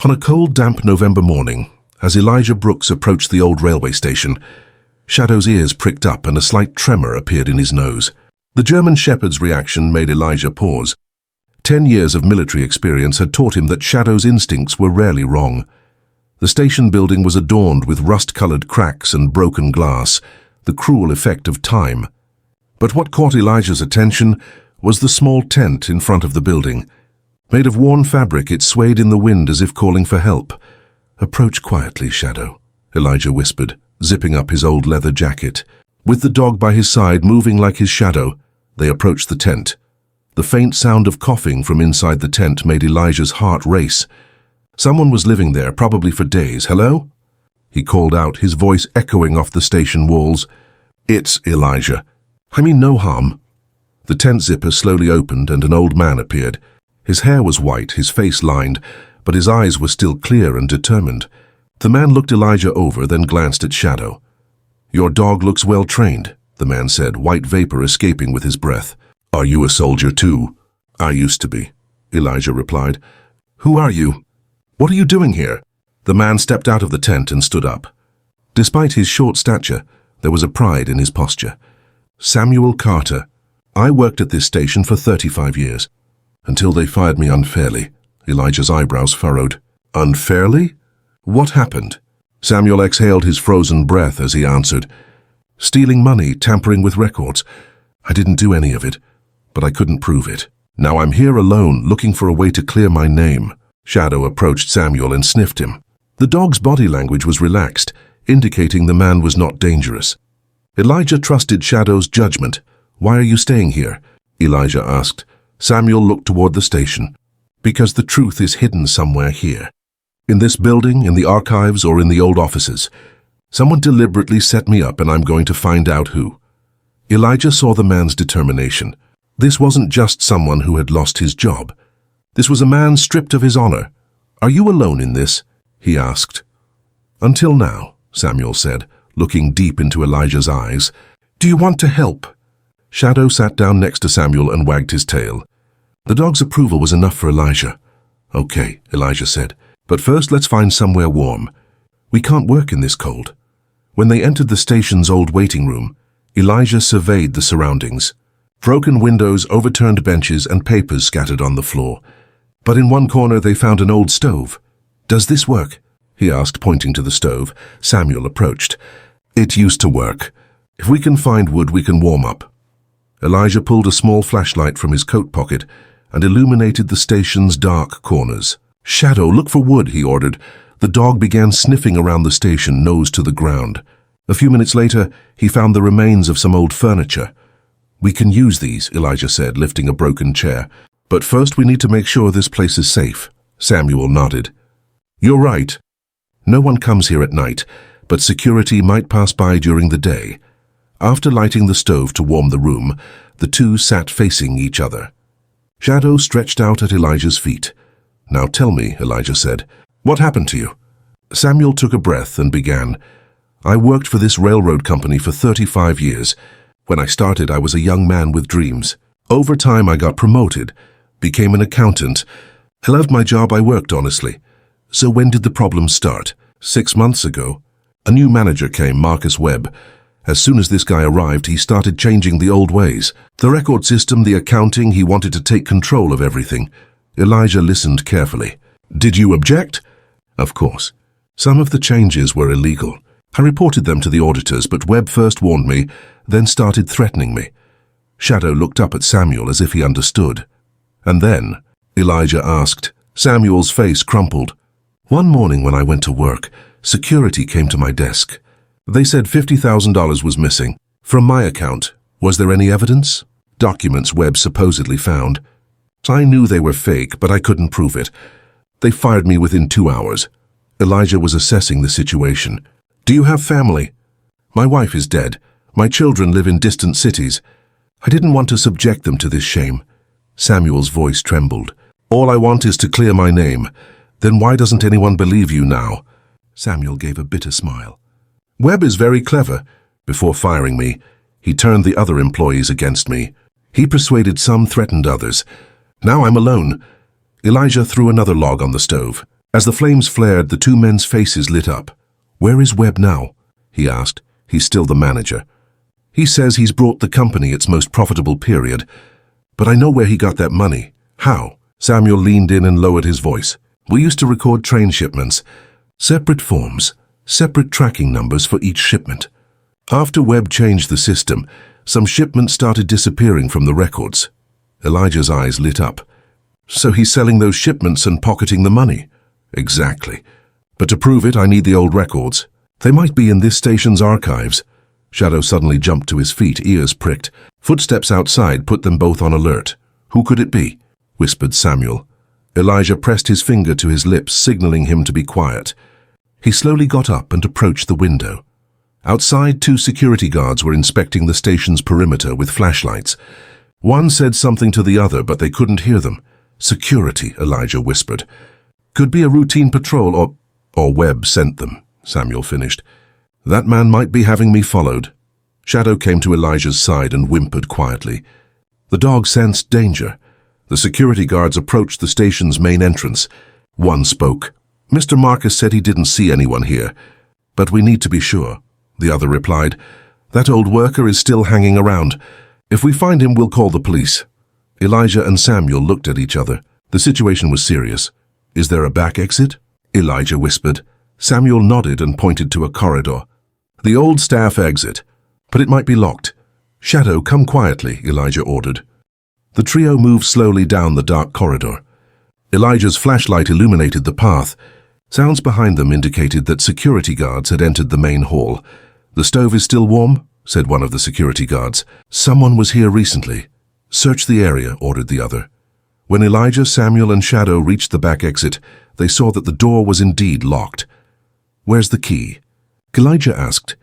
On a cold, damp November morning, as Elijah Brooks approached the old railway station, Shadow's ears pricked up and a slight tremor appeared in his nose. The German shepherd's reaction made Elijah pause. 10 years of military experience had taught him that Shadow's instincts were rarely wrong. The station building was adorned with rust-colored cracks and broken glass, the cruel effect of time. But what caught Elijah's attention was the small tent in front of the building. Made of worn fabric, it swayed in the wind as if calling for help. "Approach quietly, Shadow," Elijah whispered, zipping up his old leather jacket. With the dog by his side moving like his shadow, they approached the tent. The faint sound of coughing from inside the tent made Elijah's heart race. Someone was living there, probably for days. "Hello?" He called out, his voice echoing off the station walls. "It's Elijah. I mean no harm." The tent zipper slowly opened and an old man appeared. His hair was white, his face lined, but his eyes were still clear and determined. The man looked Elijah over, then glanced at Shadow. "Your dog looks well trained," the man said, white vapor escaping with his breath. "Are you a soldier too?" "I used to be," Elijah replied. "Who are you? What are you doing here?" The man stepped out of the tent and stood up. Despite his short stature, there was a pride in his posture. "Samuel Carter. I worked at this station for 35 years. Until they fired me unfairly." Elijah's eyebrows furrowed. "Unfairly? What happened?" Samuel exhaled his frozen breath as he answered. "Stealing money, tampering with records. I didn't do any of it, but I couldn't prove it. Now I'm here alone, looking for a way to clear my name." Shadow approached Samuel and sniffed him. The dog's body language was relaxed, indicating the man was not dangerous. Elijah trusted Shadow's judgment. "Why are you staying here?" Elijah asked. Samuel looked toward the station. "Because the truth is hidden somewhere here. In this building, in the archives, or in the old offices. Someone deliberately set me up and I'm going to find out who." Elijah saw the man's determination. This wasn't just someone who had lost his job. This was a man stripped of his honor. "Are you alone in this?" he asked. "Until now," Samuel said, looking deep into Elijah's eyes. "Do you want to help?" Shadow sat down next to Samuel and wagged his tail. The dog's approval was enough for Elijah. "Okay," Elijah said, "but first let's find somewhere warm. We can't work in this cold." When they entered the station's old waiting room, Elijah surveyed the surroundings. Broken windows, overturned benches, and papers scattered on the floor. But in one corner they found an old stove. "Does this work?" he asked, pointing to the stove. Samuel approached. "It used to work. If we can find wood, we can warm up." Elijah pulled a small flashlight from his coat pocket and illuminated the station's dark corners. "Shadow, look for wood," he ordered. The dog began sniffing around the station, nose to the ground. A few minutes later, he found the remains of some old furniture. "We can use these," Elijah said, lifting a broken chair. "But first we need to make sure this place is safe." Samuel nodded. "You're right. No one comes here at night, but security might pass by during the day." After lighting the stove to warm the room, the two sat facing each other. Shadow stretched out at Elijah's feet. "Now tell me," Elijah said, "what happened to you?" Samuel took a breath and began. "I worked for this railroad company for 35 years. When I started, I was a young man with dreams. Over time, I got promoted, became an accountant. I loved my job, I worked honestly. So when did the problem start? 6 months ago. A new manager came, Marcus Webb. As soon as this guy arrived, he started changing the old ways. The record system, the accounting, he wanted to take control of everything." Elijah listened carefully. "Did you object?" "Of course. Some of the changes were illegal. I reported them to the auditors, but Webb first warned me, then started threatening me." Shadow looked up at Samuel as if he understood. "And then?" Elijah asked. Samuel's face crumpled. "One morning when I went to work, security came to my desk. They said $50,000 was missing. From my account, was there any evidence? Documents Webb supposedly found. I knew they were fake, but I couldn't prove it. They fired me within 2 hours." Elijah was assessing the situation. "Do you have family?" "My wife is dead. My children live in distant cities. I didn't want to subject them to this shame." Samuel's voice trembled. "All I want is to clear my name. Then why doesn't anyone believe you now?" Samuel gave a bitter smile. "Webb is very clever. Before firing me, he turned the other employees against me. He persuaded some, threatened others. Now I'm alone." Elijah threw another log on the stove. As the flames flared, the two men's faces lit up. "Where is Webb now?" he asked. "He's still the manager. He says he's brought the company its most profitable period. But I know where he got that money." "How?" Samuel leaned in and lowered his voice. "We used to record train shipments. Separate forms, separate tracking numbers for each shipment. After Webb changed the system, some shipments started disappearing from the records." Elijah's eyes lit up. "So he's selling those shipments and pocketing the money?" "Exactly. But to prove it, I need the old records. They might be in this station's archives." Shadow suddenly jumped to his feet, ears pricked. Footsteps outside put them both on alert. "Who could it be?" whispered Samuel. Elijah pressed his finger to his lips, signaling him to be quiet. He slowly got up and approached the window. Outside, two security guards were inspecting the station's perimeter with flashlights. One said something to the other, but they couldn't hear them. "Security," Elijah whispered. "Could be a routine patrol or Webb sent them," Samuel finished. "That man might be having me followed." Shadow came to Elijah's side and whimpered quietly. The dog sensed danger. The security guards approached the station's main entrance. One spoke. "Mr. Marcus said he didn't see anyone here, but we need to be sure." The other replied, "That old worker is still hanging around. If we find him, we'll call the police." Elijah and Samuel looked at each other. The situation was serious. "Is there a back exit?" Elijah whispered. Samuel nodded and pointed to a corridor. "The old staff exit, but it might be locked." "Shadow, come quietly," Elijah ordered. The trio moved slowly down the dark corridor. Elijah's flashlight illuminated the path. Sounds behind them indicated that security guards had entered the main hall. "The stove is still warm?" said one of the security guards. "Someone was here recently." "Search the area," ordered the other. When Elijah, Samuel, and Shadow reached the back exit, they saw that the door was indeed locked. "Where's the key?" Elijah asked.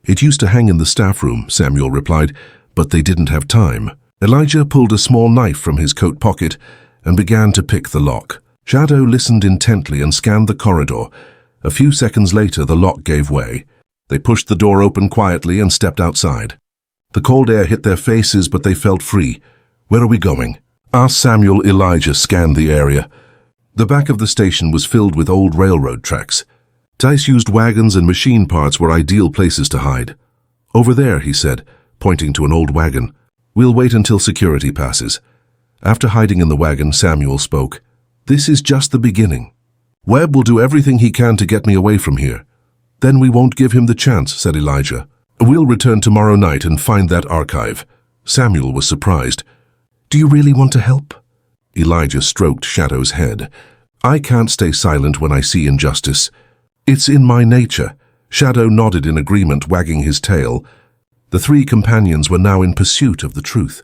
"It used to hang in the staff room," Samuel replied, "but they didn't have time." Elijah pulled a small knife from his coat pocket and began to pick the lock. Shadow listened intently and scanned the corridor. A few seconds later, the lock gave way. They pushed the door open quietly and stepped outside. The cold air hit their faces, but they felt free. "Where are we going?" asked Samuel. Elijah scanned the area. The back of the station was filled with old railroad tracks. Disused wagons and machine parts were ideal places to hide. "Over there," he said, pointing to an old wagon. "We'll wait until security passes." After hiding in the wagon, Samuel spoke. "This is just the beginning. Webb will do everything he can to get me away from here." "Then we won't give him the chance," said Elijah. "We'll return tomorrow night and find that archive." Samuel was surprised. "Do you really want to help?" Elijah stroked Shadow's head. "I can't stay silent when I see injustice. It's in my nature." Shadow nodded in agreement, wagging his tail. The three companions were now in pursuit of the truth.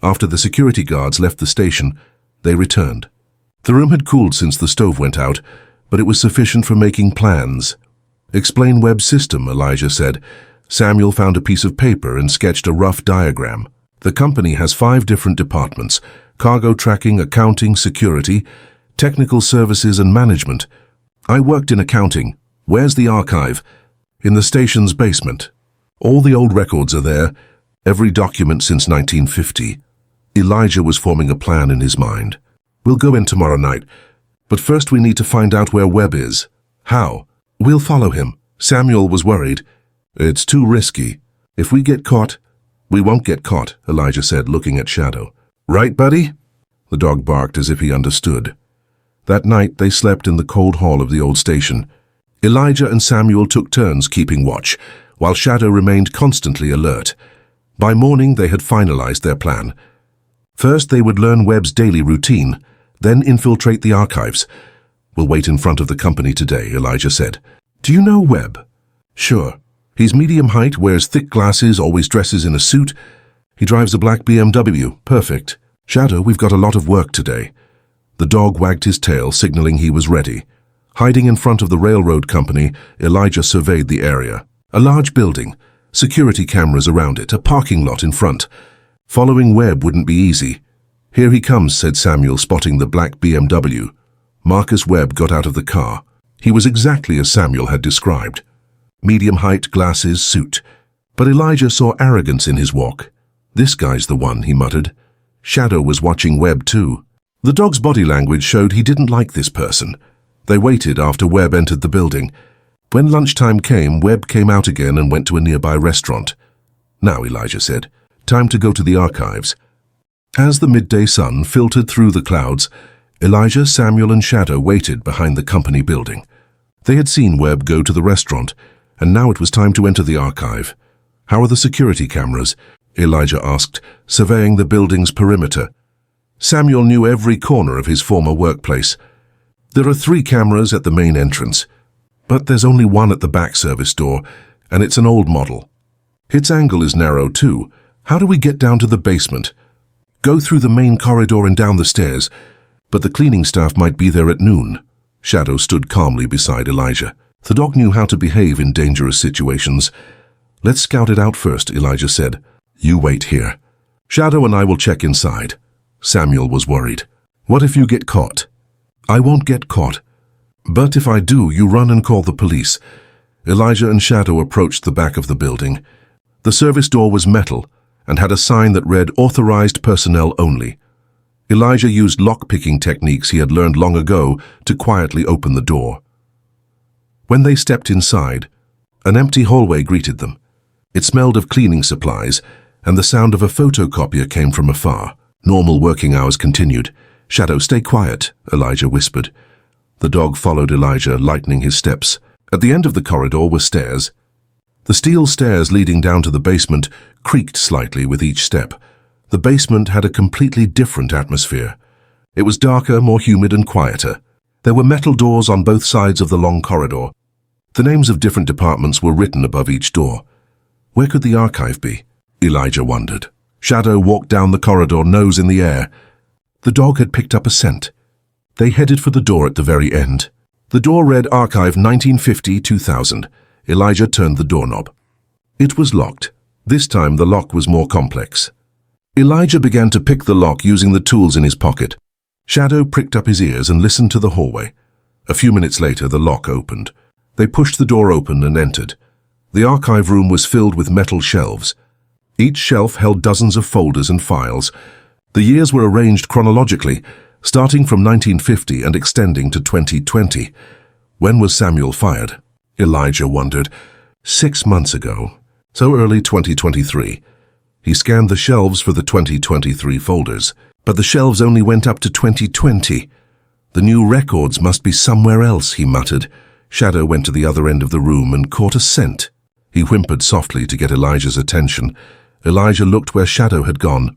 After the security guards left the station, they returned. The room had cooled since the stove went out, but it was sufficient for making plans. "Explain Webb's system," Elijah said. Samuel found a piece of paper and sketched a rough diagram. "The company has 5 different departments: cargo tracking, accounting, security, technical services, and management. I worked in accounting. Where's the archive?" "In the station's basement. All the old records are there, every document since 1950. Elijah was forming a plan in his mind. "We'll go in tomorrow night, but first we need to find out where Webb is." "How?" "We'll follow him." Samuel was worried. "It's too risky. If we get caught—" "We won't get caught," Elijah said, looking at Shadow. "Right, buddy?" The dog barked as if he understood. That night they slept in the cold hall of the old station. Elijah and Samuel took turns keeping watch, while Shadow remained constantly alert. By morning they had finalized their plan. First they would learn Webb's daily routine, then infiltrate the archives. "We'll wait in front of the company today," Elijah said. "Do you know Webb?" "Sure. He's medium height, wears thick glasses, always dresses in a suit. He drives a black BMW. Perfect. Shadow, we've got a lot of work today." The dog wagged his tail, signaling he was ready. Hiding in front of the railroad company, Elijah surveyed the area. A large building, security cameras around it, a parking lot in front. Following Webb wouldn't be easy. "Here he comes," said Samuel, spotting the black BMW. Marcus Webb got out of the car. He was exactly as Samuel had described. Medium height, glasses, suit. But Elijah saw arrogance in his walk. "This guy's the one," he muttered. Shadow was watching Webb too. The dog's body language showed he didn't like this person. They waited after Webb entered the building. When lunchtime came, Webb came out again and went to a nearby restaurant. "Now," Elijah said, "time to go to the archives." As the midday sun filtered through the clouds, Elijah, Samuel, and Shadow waited behind the company building. They had seen Webb go to the restaurant, and now it was time to enter the archive. "How are the security cameras?" Elijah asked, surveying the building's perimeter. Samuel knew every corner of his former workplace. "There are 3 cameras at the main entrance, but there's only one at the back service door, and it's an old model. Its angle is narrow too. How do we get down to the basement?" "Go through the main corridor and down the stairs, but the cleaning staff might be there at noon." Shadow stood calmly beside Elijah. The dog knew how to behave in dangerous situations. "Let's scout it out first," Elijah said. "You wait here. Shadow and I will check inside." Samuel was worried. "What if you get caught?" "I won't get caught. But if I do, you run and call the police." Elijah and Shadow approached the back of the building. The service door was metal and had a sign that read "Authorized personnel only." Elijah used lock-picking techniques he had learned long ago to quietly open the door. When they stepped inside, an empty hallway greeted them. It smelled of cleaning supplies, and the sound of a photocopier came from afar. Normal working hours continued. "Shadow, stay quiet," Elijah whispered. The dog followed Elijah, lightening his steps. At the end of the corridor were stairs. The steel stairs leading down to the basement creaked slightly with each step. The basement had a completely different atmosphere. It was darker, more humid and quieter. There were metal doors on both sides of the long corridor. The names of different departments were written above each door. Where could the archive be? Elijah wondered. Shadow walked down the corridor, nose in the air. The dog had picked up a scent. They headed for the door at the very end. The door read Archive 1950-2000. Elijah turned the doorknob. It was locked. This time the lock was more complex. Elijah began to pick the lock using the tools in his pocket. Shadow pricked up his ears and listened to the hallway. A few minutes later, the lock opened. They pushed the door open and entered. The archive room was filled with metal shelves. Each shelf held dozens of folders and files. The years were arranged chronologically, starting from 1950 and extending to 2020. When was Samuel fired? Elijah wondered. 6 months ago. So early 2023. He scanned the shelves for the 2023 folders, but the shelves only went up to 2020. The new records must be somewhere else, he muttered. Shadow went to the other end of the room and caught a scent. He whimpered softly to get Elijah's attention. Elijah looked where Shadow had gone.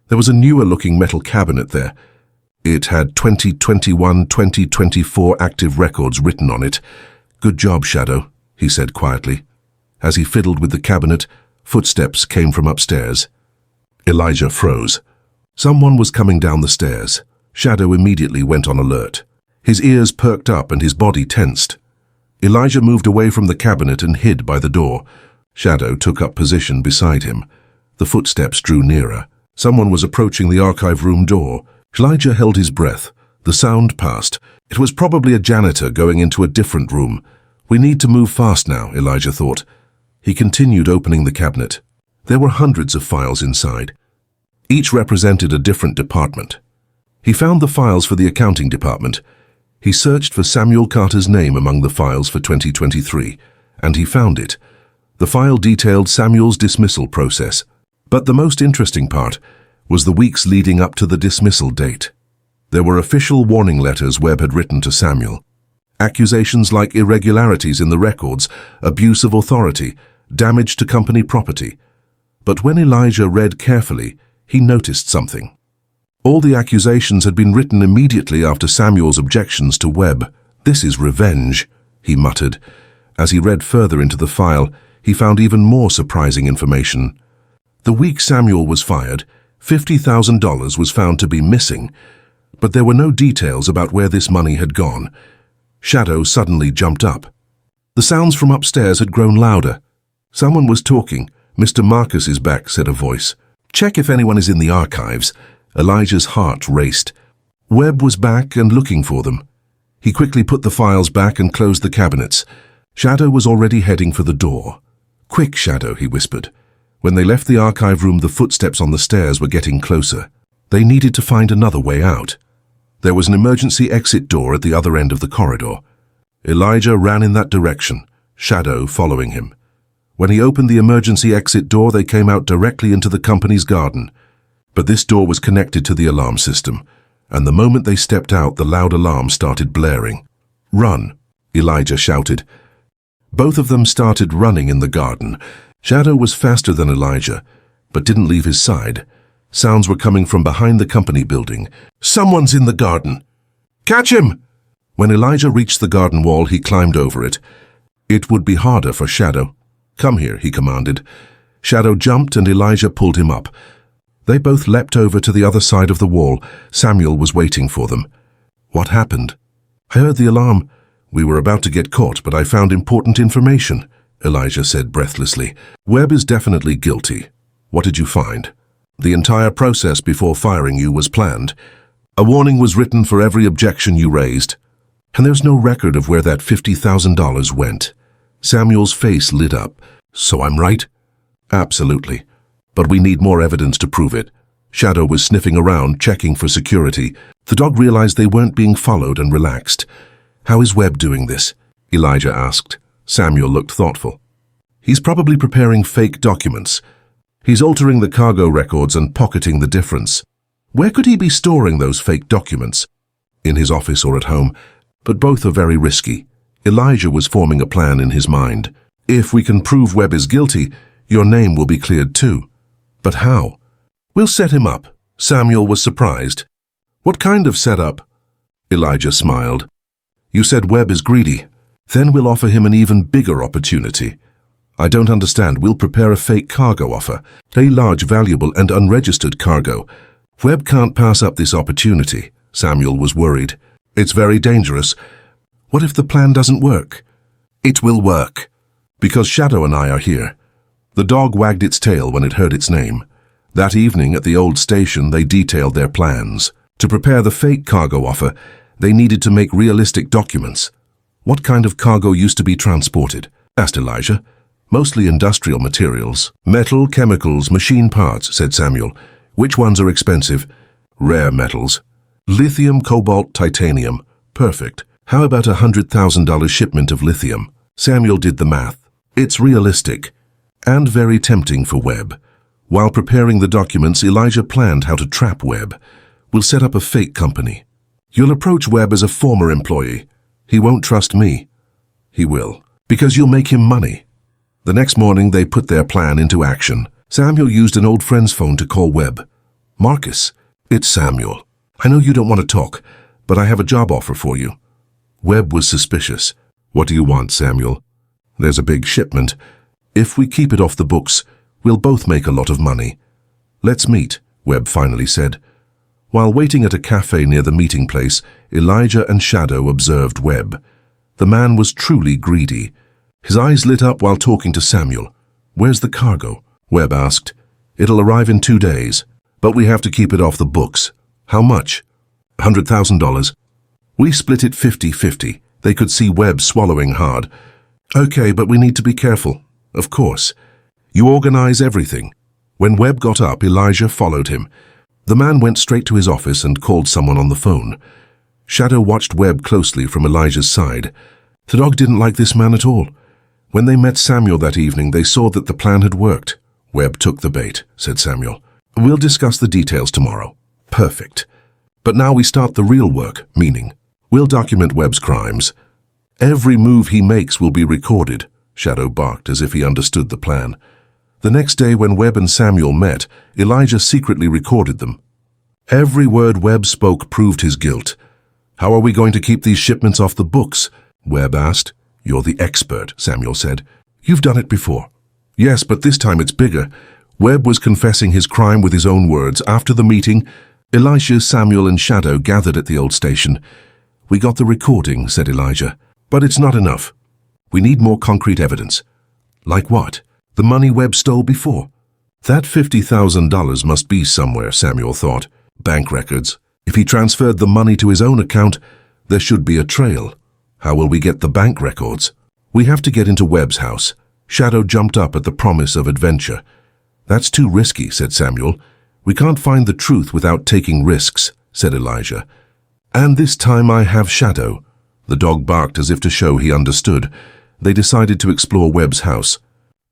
There was a newer-looking metal cabinet there. It had 2021-2024 active records written on it. "Good job, Shadow," he said quietly. As he fiddled with the cabinet, footsteps came from upstairs. Elijah froze. Someone was coming down the stairs. Shadow immediately went on alert. His ears perked up and his body tensed. Elijah moved away from the cabinet and hid by the door. Shadow took up position beside him. The footsteps drew nearer. Someone was approaching the archive room door. Elijah held his breath. The sound passed. It was probably a janitor going into a different room. "We need to move fast now," Elijah thought. He continued opening the cabinet. There were hundreds of files inside. Each represented a different department. He found the files for the accounting department. He searched for Samuel Carter's name among the files for 2023, and he found it. The file detailed Samuel's dismissal process. But the most interesting part was the weeks leading up to the dismissal date. There were official warning letters Webb had written to Samuel. Accusations like irregularities in the records, abuse of authority, damage to company property. But when Elijah read carefully, he noticed something. All the accusations had been written immediately after Samuel's objections to Webb. "This is revenge," he muttered. As he read further into the file, he found even more surprising information. The week Samuel was fired, $50,000 was found to be missing, but there were no details about where this money had gone. Shadow suddenly jumped up. The sounds from upstairs had grown louder. Someone was talking. "Mr. Marcus is back," said a voice. "Check if anyone is in the archives." Elijah's heart raced. Webb was back and looking for them. He quickly put the files back and closed the cabinets. Shadow was already heading for the door. "Quick, Shadow," he whispered. When they left the archive room, the footsteps on the stairs were getting closer. They needed to find another way out. There was an emergency exit door at the other end of the corridor. Elijah ran in that direction, Shadow following him. When he opened the emergency exit door, they came out directly into the company's garden. But this door was connected to the alarm system, and the moment they stepped out, the loud alarm started blaring. "Run!" Elijah shouted. Both of them started running in the garden. Shadow was faster than Elijah, but didn't leave his side. Sounds were coming from behind the company building. "Someone's in the garden! Catch him!" When Elijah reached the garden wall, he climbed over it. It would be harder for Shadow. "Come here," he commanded. Shadow jumped and Elijah pulled him up. They both leapt over to the other side of the wall. Samuel was waiting for them. "What happened?" "I heard the alarm. We were about to get caught, but I found important information," Elijah said breathlessly. "Webb is definitely guilty. What did you find?" "The entire process before firing you was planned. A warning was written for every objection you raised. And there's no record of where that $50,000 went." Samuel's face lit up. "So I'm right?" "Absolutely. But we need more evidence to prove it." Shadow was sniffing around, checking for security. The dog realized they weren't being followed and relaxed. "How is Webb doing this?" Elijah asked. Samuel looked thoughtful. "He's probably preparing fake documents. He's altering the cargo records and pocketing the difference. Where could he be storing those fake documents? In his office or at home? But both are very risky." Elijah was forming a plan in his mind. "If we can prove Webb is guilty, your name will be cleared too." "But how?" "We'll set him up." Samuel was surprised. "What kind of setup?" Elijah smiled. "You said Webb is greedy. Then we'll offer him an even bigger opportunity." "I don't understand. We'll prepare a fake cargo offer. A large, valuable, and unregistered cargo. Webb can't pass up this opportunity." Samuel was worried. "It's very dangerous. What if the plan doesn't work?" "It will work. Because Shadow and I are here." The dog wagged its tail when it heard its name. That evening at the old station, they detailed their plans. To prepare the fake cargo offer, they needed to make realistic documents. "What kind of cargo used to be transported?" asked Elijah. "Mostly industrial materials. Metal, chemicals, machine parts," said Samuel. "Which ones are expensive?" "Rare metals. Lithium, cobalt, titanium." "Perfect. How about a $100,000 shipment of lithium?" Samuel did the math. "It's realistic. And very tempting for Webb." While preparing the documents, Elijah planned how to trap Webb. "We'll set up a fake company. You'll approach Webb as a former employee. He won't trust me." "He will, because you'll make him money." The next morning, they put their plan into action. Samuel used an old friend's phone to call Webb. "Marcus, it's Samuel. I know you don't want to talk, but I have a job offer for you." Webb was suspicious. "What do you want, Samuel?" "There's a big shipment. If we keep it off the books, we'll both make a lot of money." "Let's meet," Webb finally said. While waiting at a cafe near the meeting place, Elijah and Shadow observed Webb. The man was truly greedy. His eyes lit up while talking to Samuel. "Where's the cargo?" Webb asked. "It'll arrive in 2 days, but we have to keep it off the books." "How much?" $100,000. "We split it 50-50. They could see Webb swallowing hard. "Okay, but we need to be careful." "Of course. You organize everything." When Webb got up, Elijah followed him. The man went straight to his office and called someone on the phone. Shadow watched Webb closely from Elijah's side. The dog didn't like this man at all. When they met Samuel that evening, they saw that the plan had worked. "Webb took the bait," said Samuel. "We'll discuss the details tomorrow." "Perfect. But now we start the real work," meaning we'll document Webb's crimes. "Every move he makes will be recorded," Shadow barked as if he understood the plan. The next day when Webb and Samuel met, Elijah secretly recorded them. Every word Webb spoke proved his guilt. "How are we going to keep these shipments off the books?" Webb asked. "You're the expert," Samuel said. "You've done it before." "Yes, but this time it's bigger." Webb was confessing his crime with his own words. After the meeting, Elijah, Samuel, and Shadow gathered at the old station. "We got the recording," said Elijah, "but it's not enough. We need more concrete evidence." "Like what?" "The money Webb stole before." "That $50,000 must be somewhere," Samuel thought. "Bank records. If he transferred the money to his own account, there should be a trail. How will we get the bank records?" "We have to get into Webb's house." Shadow jumped up at the promise of adventure. "That's too risky," said Samuel. "We can't find the truth without taking risks," said Elijah. And this time I have Shadow. The dog barked as if to show he understood. They decided to explore Webb's house.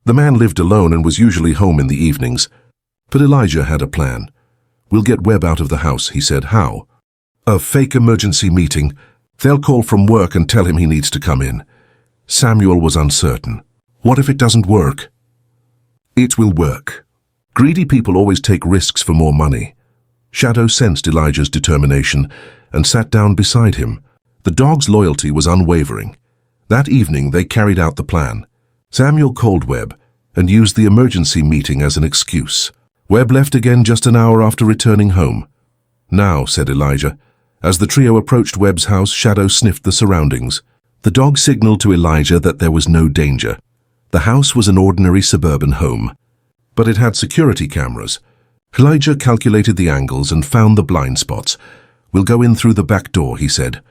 The man lived alone and was usually home in the evenings. But Elijah had a plan. We'll get Webb out of the house, he said. How? A fake emergency meeting. They'll call from work and tell him he needs to come in. Samuel was uncertain. What if it doesn't work? It will work. Greedy people always take risks for more money. Shadow sensed Elijah's determination and sat down beside him. The dog's loyalty was unwavering. That evening they carried out the plan. Samuel called Webb and used the emergency meeting as an excuse. Webb left again just an hour after returning home. Now, said Elijah. As the trio approached Webb's house, Shadow sniffed the surroundings. The dog signaled to Elijah that there was no danger. The house was an ordinary suburban home, but it had security cameras. Elijah calculated the angles and found the blind spots. We'll go in through the back door, he said.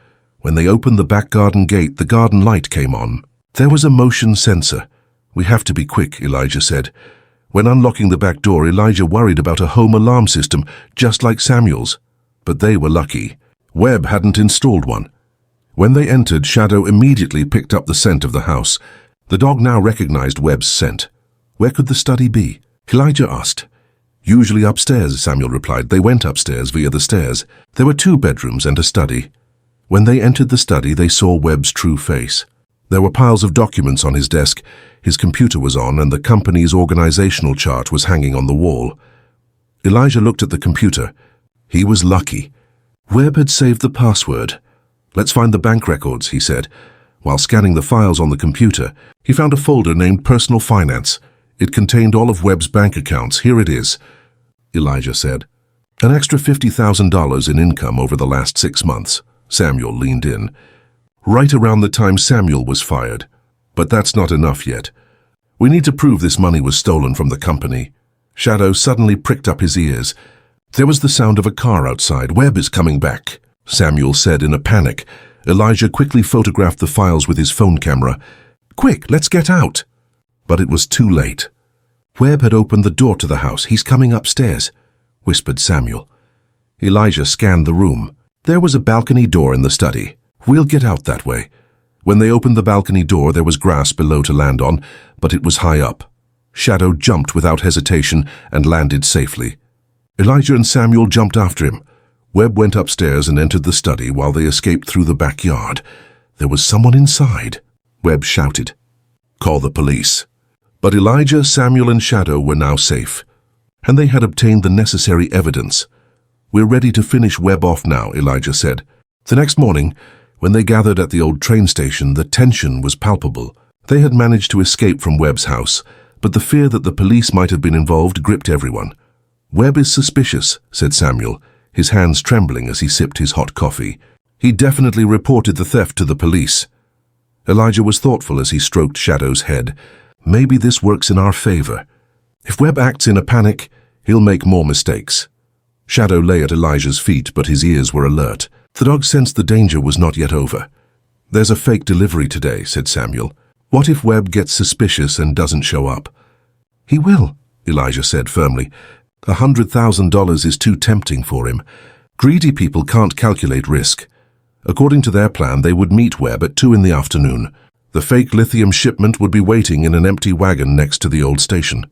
When they opened the back garden gate, the garden light came on. There was a motion sensor. We have to be quick, Elijah said. When unlocking the back door, Elijah worried about a home alarm system, just like Samuel's. But they were lucky. Webb hadn't installed one. When they entered, Shadow immediately picked up the scent of the house. The dog now recognized Webb's scent. Where could the study be? Elijah asked. Usually upstairs, Samuel replied. They went upstairs via the stairs. There were 2 bedrooms and a study. When they entered the study, they saw Webb's true face. There were piles of documents on his desk. His computer was on, and the company's organizational chart was hanging on the wall. Elijah looked at the computer. He was lucky. Webb had saved the password. Let's find the bank records, he said. While scanning the files on the computer, he found a folder named Personal Finance. It contained all of Webb's bank accounts. Here it is, Elijah said. An extra $50,000 in income over the last 6 months. Samuel leaned in. Right around the time Samuel was fired. But that's not enough yet. We need to prove this money was stolen from the company. Shadow suddenly pricked up his ears. There was the sound of a car outside. Webb is coming back, Samuel said in a panic. Elijah quickly photographed the files with his phone camera. Quick, let's get out. But it was too late. Webb had opened the door to the house. He's coming upstairs, whispered Samuel. Elijah scanned the room. There was a balcony door in the study. We'll get out that way. When they opened the balcony door, there was grass below to land on, but it was high up. Shadow jumped without hesitation and landed safely. Elijah and Samuel jumped after him. Webb went upstairs and entered the study while they escaped through the backyard. There was someone inside. Webb shouted, "Call the police." But Elijah, Samuel, and Shadow were now safe, and they had obtained the necessary evidence. We're ready to finish Webb off now, Elijah said. The next morning, when they gathered at the old train station, the tension was palpable. They had managed to escape from Webb's house, but the fear that the police might have been involved gripped everyone. Webb is suspicious, said Samuel, his hands trembling as he sipped his hot coffee. He definitely reported the theft to the police. Elijah was thoughtful as he stroked Shadow's head. Maybe this works in our favor. If Webb acts in a panic, he'll make more mistakes. Shadow lay at Elijah's feet, but his ears were alert. The dog sensed the danger was not yet over. There's a fake delivery today, said Samuel. What if Webb gets suspicious and doesn't show up? He will, Elijah said firmly. $100,000 is too tempting for him. Greedy people can't calculate risk. According to their plan, they would meet Webb at 2 in the afternoon. The fake lithium shipment would be waiting in an empty wagon next to the old station.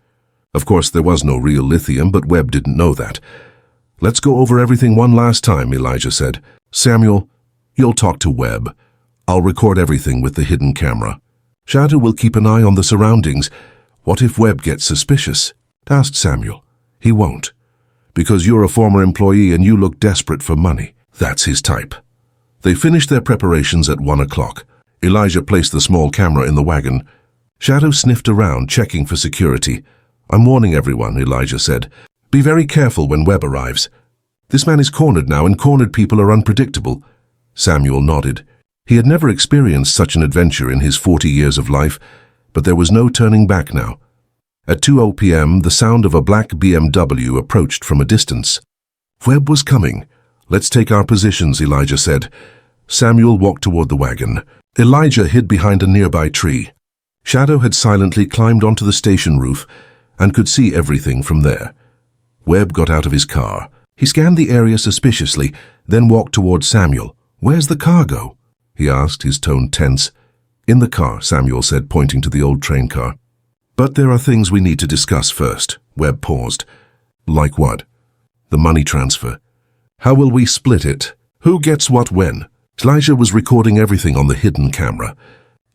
Of course, there was no real lithium, but Webb didn't know that. Let's go over everything one last time, Elijah said. Samuel, you'll talk to Webb. I'll record everything with the hidden camera. Shadow will keep an eye on the surroundings. What if Webb gets suspicious? Asked Samuel. He won't. Because you're a former employee and you look desperate for money. That's his type. They finished their preparations at 1 o'clock. Elijah placed the small camera in the wagon. Shadow sniffed around, checking for security. I'm warning everyone, Elijah said. Be very careful when Webb arrives. This man is cornered now, and cornered people are unpredictable. Samuel nodded. He had never experienced such an adventure in his 40 years of life, but there was no turning back now. At 2:00 p.m., the sound of a black BMW approached from a distance. Webb was coming. Let's take our positions, Elijah said. Samuel walked toward the wagon. Elijah hid behind a nearby tree. Shadow had silently climbed onto the station roof and could see everything from there. Webb got out of his car. He scanned the area suspiciously, then walked towards Samuel. "Where's the cargo?" he asked, his tone tense. "In the car," Samuel said, pointing to the old train car. "But there are things we need to discuss first." Webb paused. "Like what?" "The money transfer. How will we split it? Who gets what when?" Elijah was recording everything on the hidden camera.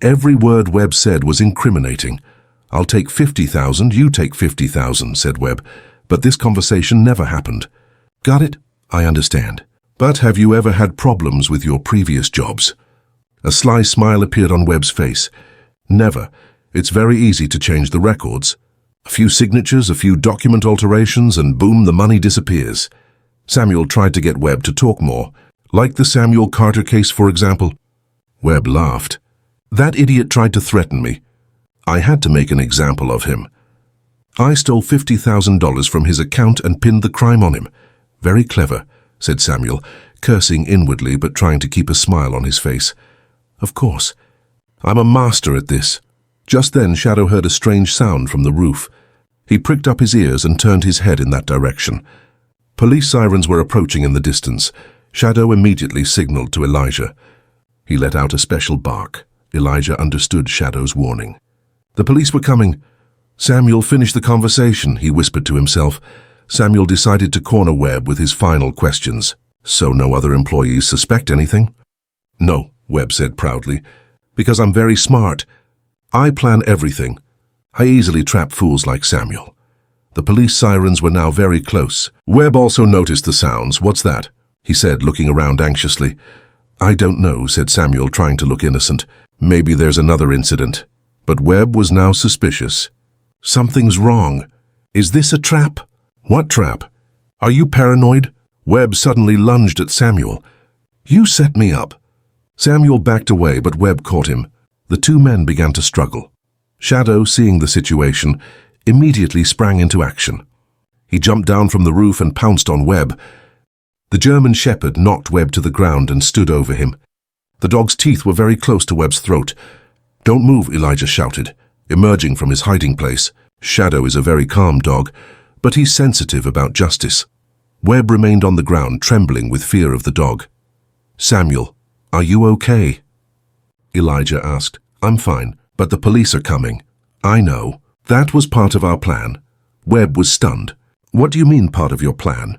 Every word Webb said was incriminating. "I'll take 50,000, you take 50,000, said Webb. "But this conversation never happened." "Got it? I understand. But have you ever had problems with your previous jobs?" A sly smile appeared on Webb's face. "Never. It's very easy to change the records. A few signatures, a few document alterations, and boom, the money disappears." Samuel tried to get Webb to talk more. "Like the Samuel Carter case, for example." Webb laughed. "That idiot tried to threaten me. I had to make an example of him. I stole $50,000 from his account and pinned the crime on him." "Very clever," said Samuel, cursing inwardly but trying to keep a smile on his face. "Of course. I'm a master at this." Just then, Shadow heard a strange sound from the roof. He pricked up his ears and turned his head in that direction. Police sirens were approaching in the distance. Shadow immediately signaled to Elijah. He let out a special bark. Elijah understood Shadow's warning. The police were coming. "Samuel, finish the conversation," he whispered to himself. Samuel decided to corner Webb with his final questions. "So no other employees suspect anything?" "No," Webb said proudly, "because I'm very smart. I plan everything. I easily trap fools like Samuel." The police sirens were now very close. Webb also noticed the sounds. "What's that?" he said, looking around anxiously. "I don't know," said Samuel, trying to look innocent. "Maybe there's another incident." But Webb was now suspicious. "Something's wrong. Is this a trap?" "What trap? Are you paranoid?" Webb suddenly lunged at Samuel. "You set me up." Samuel backed away, but Webb caught him. The two men began to struggle. Shadow, seeing the situation, immediately sprang into action. He jumped down from the roof and pounced on Webb. The German shepherd knocked Webb to the ground and stood over him. The dog's teeth were very close to Webb's throat. "Don't move," Elijah shouted, emerging from his hiding place. Shadow is a very calm dog, but he's sensitive about justice. Webb remained on the ground, trembling with fear of the dog. "Samuel, are you okay?" Elijah asked. "I'm fine, but the police are coming." "I know. That was part of our plan." Webb was stunned. "What do you mean, part of your plan?"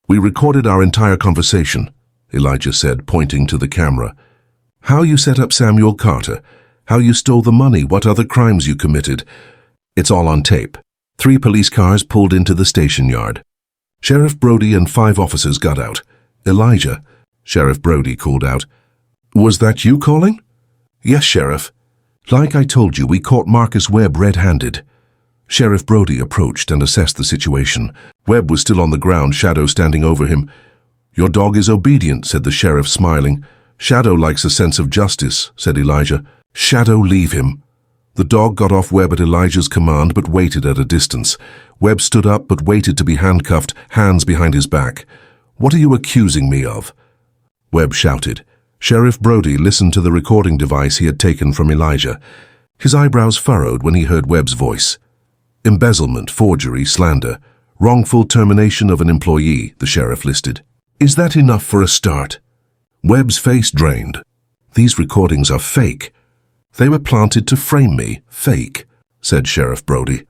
"We recorded our entire conversation," Elijah said, pointing to the camera. "How you set up Samuel Carter, how you stole the money, what other crimes you committed. It's all on tape." 3 police cars pulled into the station yard. Sheriff Brody and 5 officers got out. "Elijah," Sheriff Brody called out. "Was that you calling?" "Yes, Sheriff. Like I told you, we caught Marcus Webb red-handed." Sheriff Brody approached and assessed the situation. Webb was still on the ground, Shadow standing over him. "Your dog is obedient," said the sheriff, smiling. "Shadow likes a sense of justice," said Elijah. "Shadow, leave him." The dog got off Webb at Elijah's command but waited at a distance. Webb stood up but waited to be handcuffed, hands behind his back. "What are you accusing me of?" Webb shouted. Sheriff Brody listened to the recording device he had taken from Elijah. His eyebrows furrowed when he heard Webb's voice. "Embezzlement, forgery, slander, wrongful termination of an employee," the sheriff listed. "Is that enough for a start?" Webb's face drained. "These recordings are fake. They were planted to frame me. Fake," said Sheriff Brody.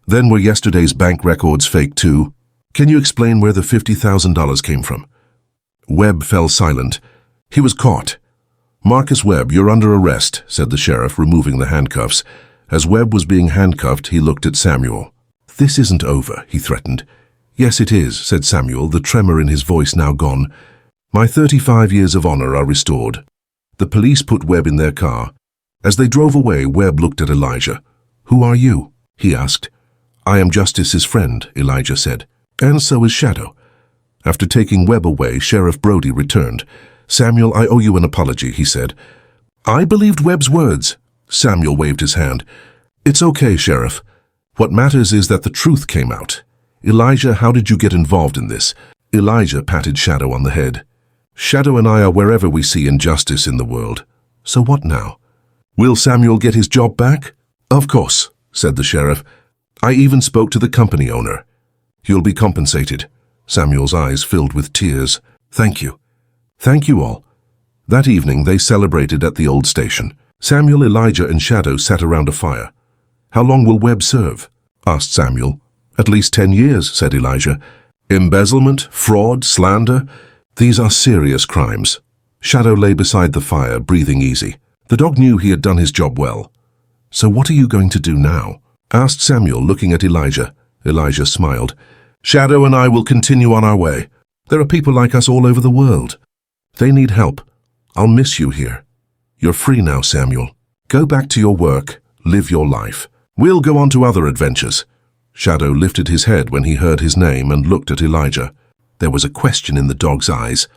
"Then were yesterday's bank records fake too? Can you explain where the $50,000 came from?" Webb fell silent. He was caught. "Marcus Webb, you're under arrest," said the sheriff, removing the handcuffs. As Webb was being handcuffed, he looked at Samuel. "This isn't over," he threatened. "Yes, it is," said Samuel, the tremor in his voice now gone. "My 35 years of honor are restored." The police put Webb in their car. As they drove away, Webb looked at Elijah. "Who are you?" he asked. "I am Justice's friend," Elijah said. "And so is Shadow." After taking Webb away, Sheriff Brody returned. "Samuel, I owe you an apology," he said. "I believed Webb's words." Samuel waved his hand. "It's okay, Sheriff. What matters is that the truth came out. Elijah, how did you get involved in this?" Elijah patted Shadow on the head. "Shadow and I are wherever we see injustice in the world. So what now? Will Samuel get his job back?" "Of course," said the sheriff. "I even spoke to the company owner. You'll be compensated." Samuel's eyes filled with tears. Thank you. Thank you all. That evening they celebrated at the old station. Samuel, Elijah, and Shadow sat around a fire. How long will Webb serve? Asked Samuel. At least 10 years, said Elijah. Embezzlement, fraud, slander, these are serious crimes. Shadow lay beside the fire, breathing easy. The dog knew he had done his job well. So what are you going to do now? Asked Samuel, looking at Elijah. Elijah smiled. Shadow and I will continue on our way. There are people like us all over the world. They need help. I'll miss you here. You're free now, Samuel. Go back to your work, live your life. We'll go on to other adventures. Shadow lifted his head when he heard his name and looked at Elijah. There was a question in the dog's eyes.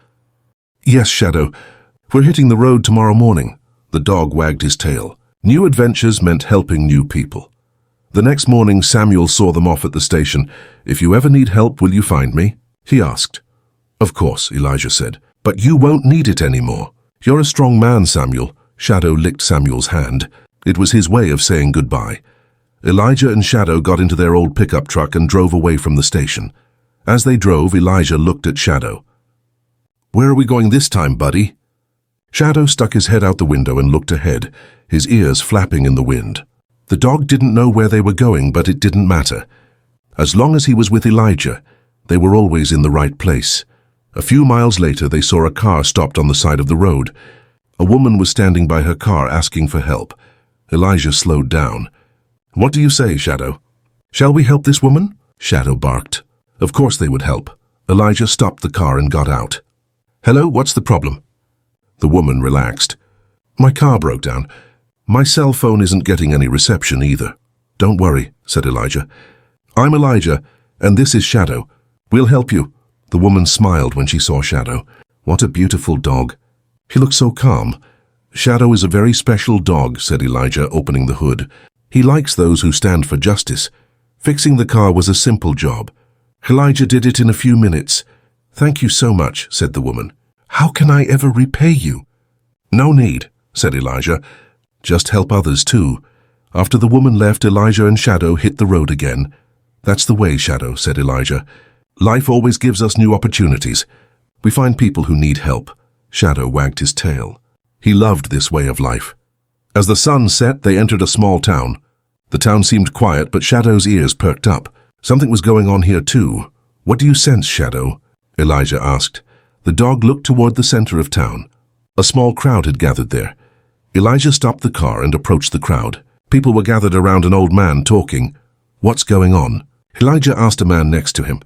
Yes, Shadow. We're hitting the road tomorrow morning. The dog wagged his tail. New adventures meant helping new people. The next morning, Samuel saw them off at the station. If you ever need help, will you find me? He asked. Of course, Elijah said. But you won't need it anymore. You're a strong man, Samuel. Shadow licked Samuel's hand. It was his way of saying goodbye. Elijah and Shadow got into their old pickup truck and drove away from the station. As they drove, Elijah looked at Shadow. Where are we going this time, buddy? Shadow stuck his head out the window and looked ahead, his ears flapping in the wind. The dog didn't know where they were going, but it didn't matter. As long as he was with Elijah, they were always in the right place. A few miles later, they saw a car stopped on the side of the road. A woman was standing by her car asking for help. Elijah slowed down. What do you say, Shadow? Shall we help this woman? Shadow barked. Of course they would help. Elijah stopped the car and got out. Hello, what's the problem? The woman relaxed. My car broke down. My cell phone isn't getting any reception either. Don't worry, said Elijah. I'm Elijah, and this is Shadow. We'll help you. The woman smiled when she saw Shadow. What a beautiful dog. He looks so calm. Shadow is a very special dog, said Elijah, opening the hood. He likes those who stand for justice. Fixing the car was a simple job. Elijah did it in a few minutes. Thank you so much, said the woman. How can I ever repay you? No need, said Elijah. Just help others too. After the woman left, Elijah and Shadow hit the road again. That's the way, Shadow, said Elijah. Life always gives us new opportunities. We find people who need help. Shadow wagged his tail. He loved this way of life. As the sun set, they entered a small town. The town seemed quiet, but Shadow's ears perked up. Something was going on here too. What do you sense, Shadow? Elijah asked. The dog looked toward the center of town. A small crowd had gathered there. Elijah stopped the car and approached the crowd. People were gathered around an old man talking. What's going on? Elijah asked a man next to him.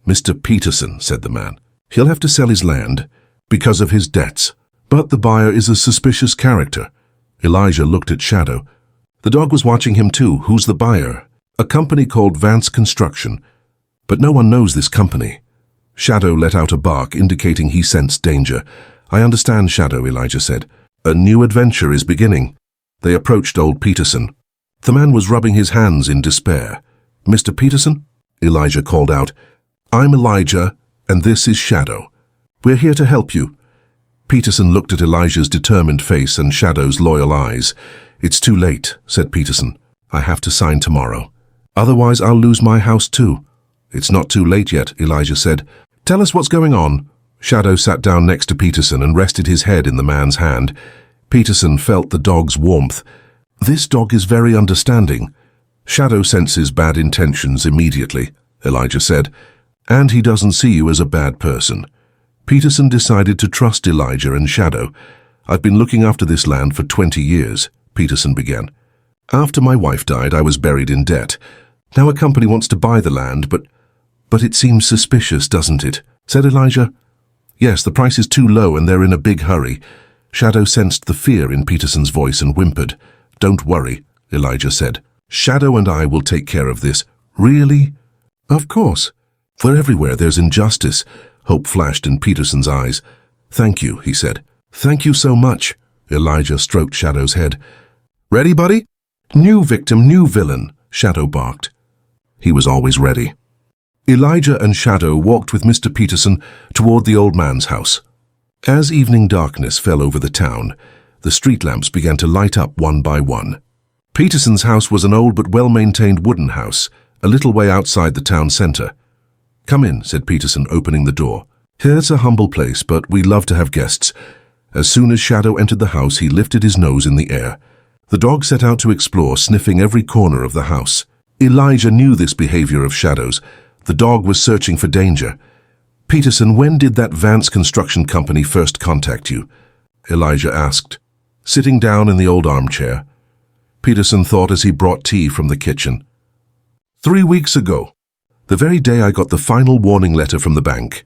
Mr. Peterson, said the man. He'll have to sell his land because of his debts. But the buyer is a suspicious character. Elijah looked at Shadow. The dog was watching him too. Who's the buyer? A company called Vance Construction. But no one knows this company. Shadow let out a bark, indicating he sensed danger. I understand, Shadow, Elijah said. A new adventure is beginning. They approached old Peterson. The man was rubbing his hands in despair. Mr. Peterson? Elijah called out. I'm Elijah, and this is Shadow. We're here to help you. Peterson looked at Elijah's determined face and Shadow's loyal eyes. It's too late, said Peterson. I have to sign tomorrow. Otherwise, I'll lose my house too. It's not too late yet, Elijah said. Tell us what's going on. Shadow sat down next to Peterson and rested his head in the man's hand. Peterson felt the dog's warmth. This dog is very understanding. Shadow senses bad intentions immediately, Elijah said, and he doesn't see you as a bad person. Peterson decided to trust Elijah and Shadow. I've been looking after this land for 20 years, Peterson began. After my wife died, I was buried in debt. Now a company wants to buy the land, but it seems suspicious, doesn't it? Said Elijah. Yes, the price is too low and they're in a big hurry. Shadow sensed the fear in Peterson's voice and whimpered. Don't worry, Elijah said. Shadow and I will take care of this. Really? Of course. For everywhere there's injustice. Hope flashed in Peterson's eyes. Thank you, he said. Thank you so much. Elijah stroked Shadow's head. Ready, buddy? New victim, new villain, Shadow barked. He was always ready. Elijah and Shadow walked with Mr. Peterson toward the old man's house. As evening darkness fell over the town, the street lamps began to light up one by one. Peterson's house was an old but well-maintained wooden house, a little way outside the town center. "Come in," said Peterson, opening the door. "Here's a humble place, but we love to have guests." As soon as Shadow entered the house, he lifted his nose in the air. The dog set out to explore, sniffing every corner of the house. Elijah knew this behavior of Shadow's. The dog was searching for danger. "Peterson, when did that Vance Construction Company first contact you?" Elijah asked, sitting down in the old armchair. Peterson thought as he brought tea from the kitchen. 3 weeks ago, the very day I got the final warning letter from the bank.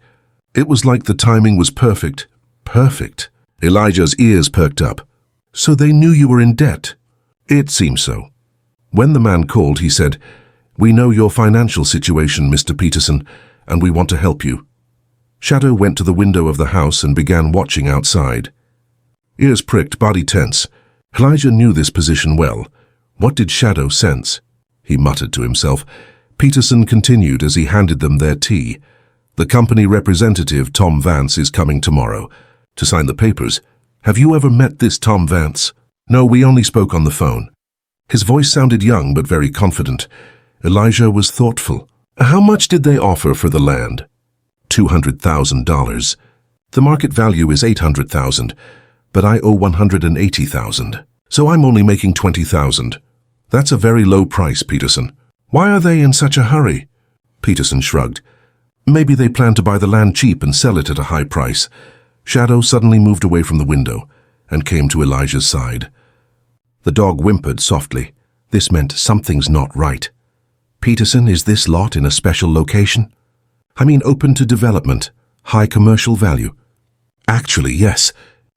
It was like the timing was perfect. Perfect. Elijah's ears perked up. "So they knew you were in debt?" "It seems so." When the man called, he said, "We know your financial situation, Mr. Peterson, and we want to help you." Shadow went to the window of the house and began watching outside. Ears pricked, body tense. Elijah knew this position well. What did Shadow sense? He muttered to himself. Peterson continued as he handed them their tea. "The company representative, Tom Vance, is coming tomorrow to sign the papers. Have you ever met this Tom Vance?" "No, we only spoke on the phone." His voice sounded young but very confident. Elijah was thoughtful. "How much did they offer for the land?" $200,000. "The market value is $800,000, but I owe $180,000. So I'm only making $20,000. That's a very low price, Peterson. Why are they in such a hurry?" Peterson shrugged. "Maybe they plan to buy the land cheap and sell it at a high price." Shadow suddenly moved away from the window and came to Elijah's side. The dog whimpered softly. This meant something's not right. "Peterson, is this lot in a special location?" "I mean open to development, high commercial value." "Actually, yes.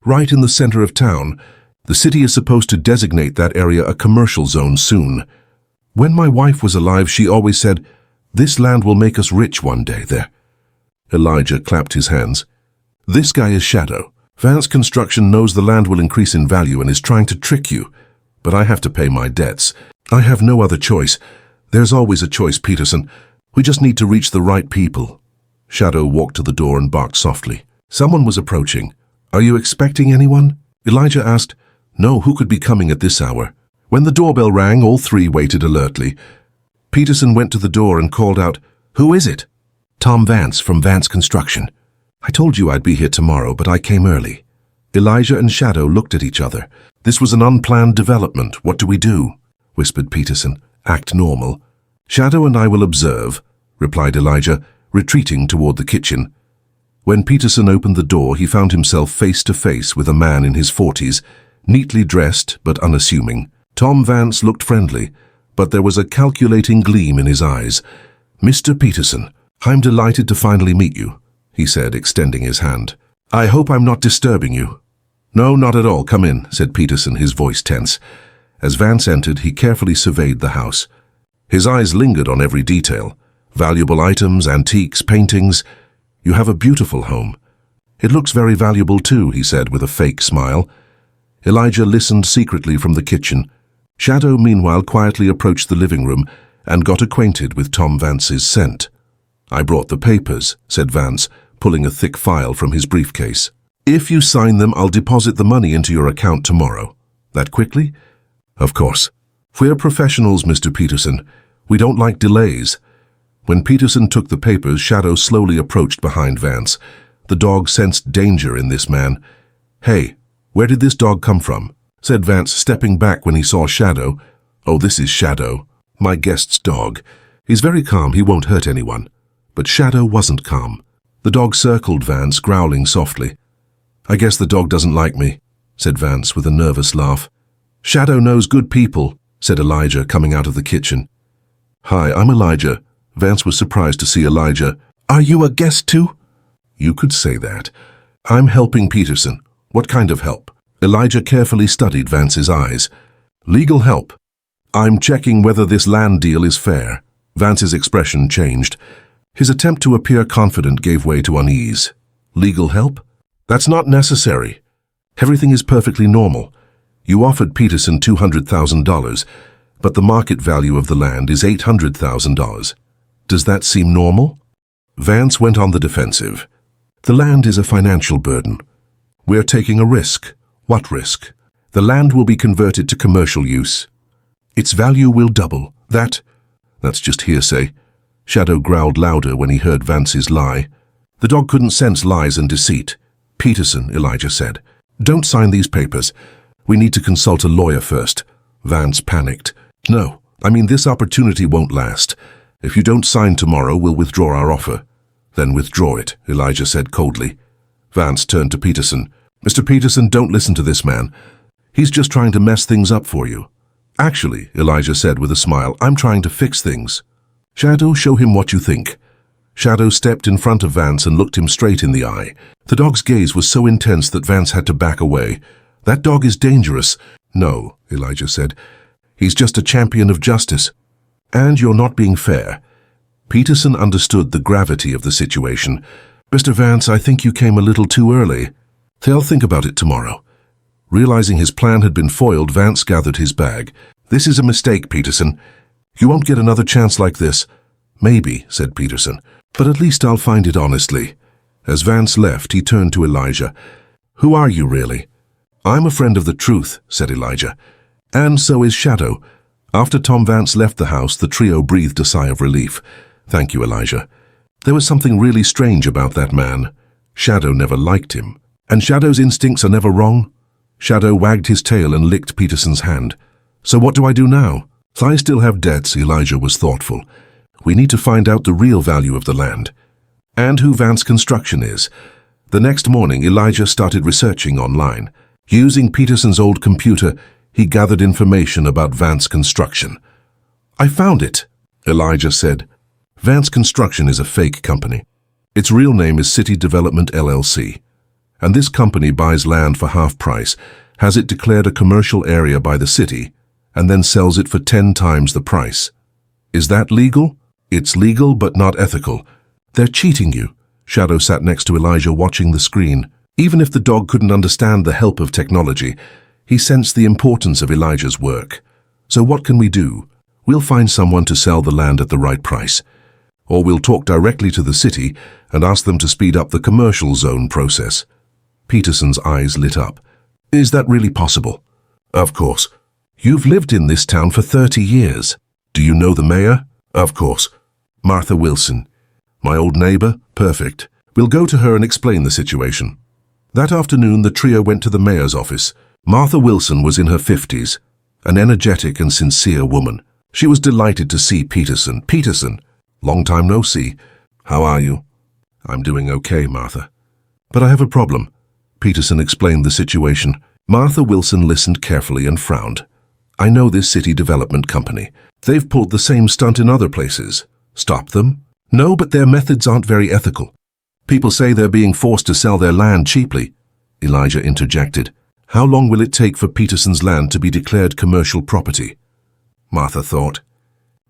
Right in the center of town. The city is supposed to designate that area a commercial zone soon. When my wife was alive, she always said, 'This land will make us rich one day there.'" Elijah clapped his hands. "This guy is Shadow. Vance Construction knows the land will increase in value and is trying to trick you. But I have to pay my debts. I have no other choice. There's always a choice, Peterson. We just need to reach the right people." Shadow walked to the door and barked softly. Someone was approaching. "Are you expecting anyone?" Elijah asked. "No, who could be coming at this hour?" When the doorbell rang, all three waited alertly. Peterson went to the door and called out, "Who is it?" "Tom Vance from Vance Construction. I told you I'd be here tomorrow, but I came early." Elijah and Shadow looked at each other. "This was an unplanned development. What do we do?" whispered Peterson. "Act normal." "Shadow and I will observe," replied Elijah, retreating toward the kitchen. When Peterson opened the door, he found himself face to face with a man in his 40s, neatly dressed but unassuming. Tom Vance looked friendly, but there was a calculating gleam in his eyes. "Mr. Peterson, I'm delighted to finally meet you," he said, extending his hand. "I hope I'm not disturbing you." "No, not at all. Come in," said Peterson, his voice tense. As Vance entered, he carefully surveyed the house. His eyes lingered on every detail. Valuable items, antiques, paintings. "You have a beautiful home." "It looks very valuable too," he said with a fake smile. Elijah listened secretly from the kitchen. Shadow, meanwhile, quietly approached the living room and got acquainted with Tom Vance's scent. "I brought the papers," said Vance, pulling a thick file from his briefcase. "If you sign them, I'll deposit the money into your account tomorrow." "That quickly?" "Of course. We're professionals, Mr. Peterson. We don't like delays." When Peterson took the papers, Shadow slowly approached behind Vance. The dog sensed danger in this man. "Hey, where did this dog come from?" said Vance, stepping back when he saw Shadow. "Oh, this is Shadow, my guest's dog. He's very calm, he won't hurt anyone." But Shadow wasn't calm. The dog circled Vance, growling softly. "I guess the dog doesn't like me," said Vance with a nervous laugh. "Shadow knows good people," said Elijah, coming out of the kitchen. "Hi, I'm Elijah." Vance was surprised to see Elijah. "Are you a guest too?" "You could say that. I'm helping Peterson." "What kind of help?" Elijah carefully studied Vance's eyes. "Legal help. I'm checking whether this land deal is fair." Vance's expression changed. His attempt to appear confident gave way to unease. "Legal help? That's not necessary. Everything is perfectly normal. You offered Peterson $200,000, but the market value of the land is $800,000. Does that seem normal?" Vance went on the defensive. "The land is a financial burden. We're taking a risk." "What risk?" "The land will be converted to commercial use. Its value will double. That's just hearsay. Shadow growled louder when he heard Vance's lie. The dog couldn't sense lies and deceit. "Peterson," Elijah said, "don't sign these papers. We need to consult a lawyer first." Vance panicked. "No, I mean this opportunity won't last. If you don't sign tomorrow, we'll withdraw our offer." "Then withdraw it," Elijah said coldly. Vance turned to Peterson. "Mr. Peterson, don't listen to this man. He's just trying to mess things up for you." "Actually," Elijah said with a smile, "I'm trying to fix things." "Shadow, show him what you think." Shadow stepped in front of Vance and looked him straight in the eye. The dog's gaze was so intense that Vance had to back away. "That dog is dangerous." "No," Elijah said. "He's just a champion of justice." "And you're not being fair." Peterson understood the gravity of the situation. "Mr. Vance, I think you came a little too early. They'll think about it tomorrow." Realizing his plan had been foiled, Vance gathered his bag. "This is a mistake, Peterson. You won't get another chance like this." "Maybe," said Peterson, "but at least I'll find it honestly." As Vance left, he turned to Elijah. "Who are you, really?" "I'm a friend of the truth," said Elijah. "And so is Shadow." After Tom Vance left the house, the trio breathed a sigh of relief. "Thank you, Elijah. There was something really strange about that man. Shadow never liked him. And Shadow's instincts are never wrong." Shadow wagged his tail and licked Peterson's hand. "So what do I do now?" "I still have debts," Elijah was thoughtful. "We need to find out the real value of the land. And who Vance Construction is." The next morning, Elijah started researching online. Using Peterson's old computer, he gathered information about Vance Construction. "I found it," Elijah said. Vance Construction is a fake company. Its real name is City Development LLC. And this company buys land for half price, has it declared a commercial area by the city, and then sells it for 10 times the price. Is that legal? It's legal, but not ethical. They're cheating you. Shadow sat next to Elijah watching the screen. Even if the dog couldn't understand the help of technology, he sensed the importance of Elijah's work. "So what can we do? We'll find someone to sell the land at the right price. Or we'll talk directly to the city and ask them to speed up the commercial zone process." Peterson's eyes lit up. "Is that really possible?" "Of course. You've lived in this town for 30 years. Do you know the mayor?" "Of course. Martha Wilson. My old neighbor? Perfect. We'll go to her and explain the situation." That afternoon, the trio went to the mayor's office. Martha Wilson was in her 50s, an energetic and sincere woman. She was delighted to see Peterson. "Peterson, long time no see. How are you?" "I'm doing okay, Martha. But I have a problem." Peterson explained the situation. Martha Wilson listened carefully and frowned. "I know this city development company. They've pulled the same stunt in other places. Stop them?" "No, but their methods aren't very ethical. People say they're being forced to sell their land cheaply." Elijah interjected. "How long will it take for Peterson's land to be declared commercial property?" Martha thought.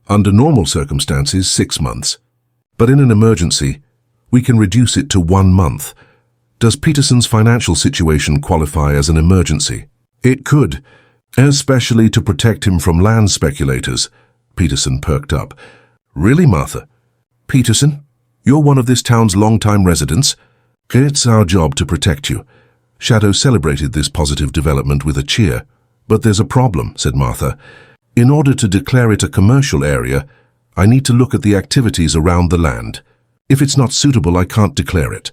"Under normal circumstances, 6 months. But in an emergency, we can reduce it to 1 month. Does Peterson's financial situation qualify as an emergency?" "It could, especially to protect him from land speculators." Peterson perked up. "Really, Martha? Peterson, you're one of this town's long-time residents. It's our job to protect you." Shadow celebrated this positive development with a cheer. "But there's a problem," said Martha. "In order to declare it a commercial area, I need to look at the activities around the land. If it's not suitable, I can't declare it."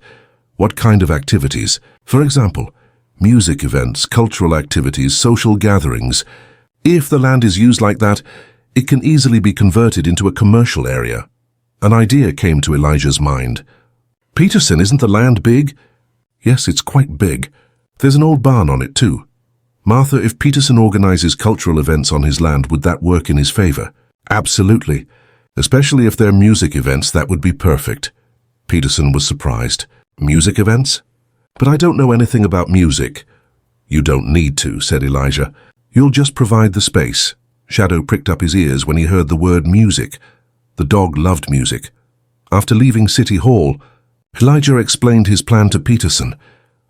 "What kind of activities?" "For example, music events, cultural activities, social gatherings. If the land is used like that, it can easily be converted into a commercial area." An idea came to Elijah's mind. "Peterson, isn't the land big?" "Yes, it's quite big. There's an old barn on it too." "Martha, if Peterson organizes cultural events on his land, would that work in his favor?" "Absolutely. Especially if they're music events, that would be perfect." Peterson was surprised. "Music events? But I don't know anything about music." "You don't need to," said Elijah. "You'll just provide the space." Shadow pricked up his ears when he heard the word music. The dog loved music. After leaving City Hall, Elijah explained his plan to Peterson.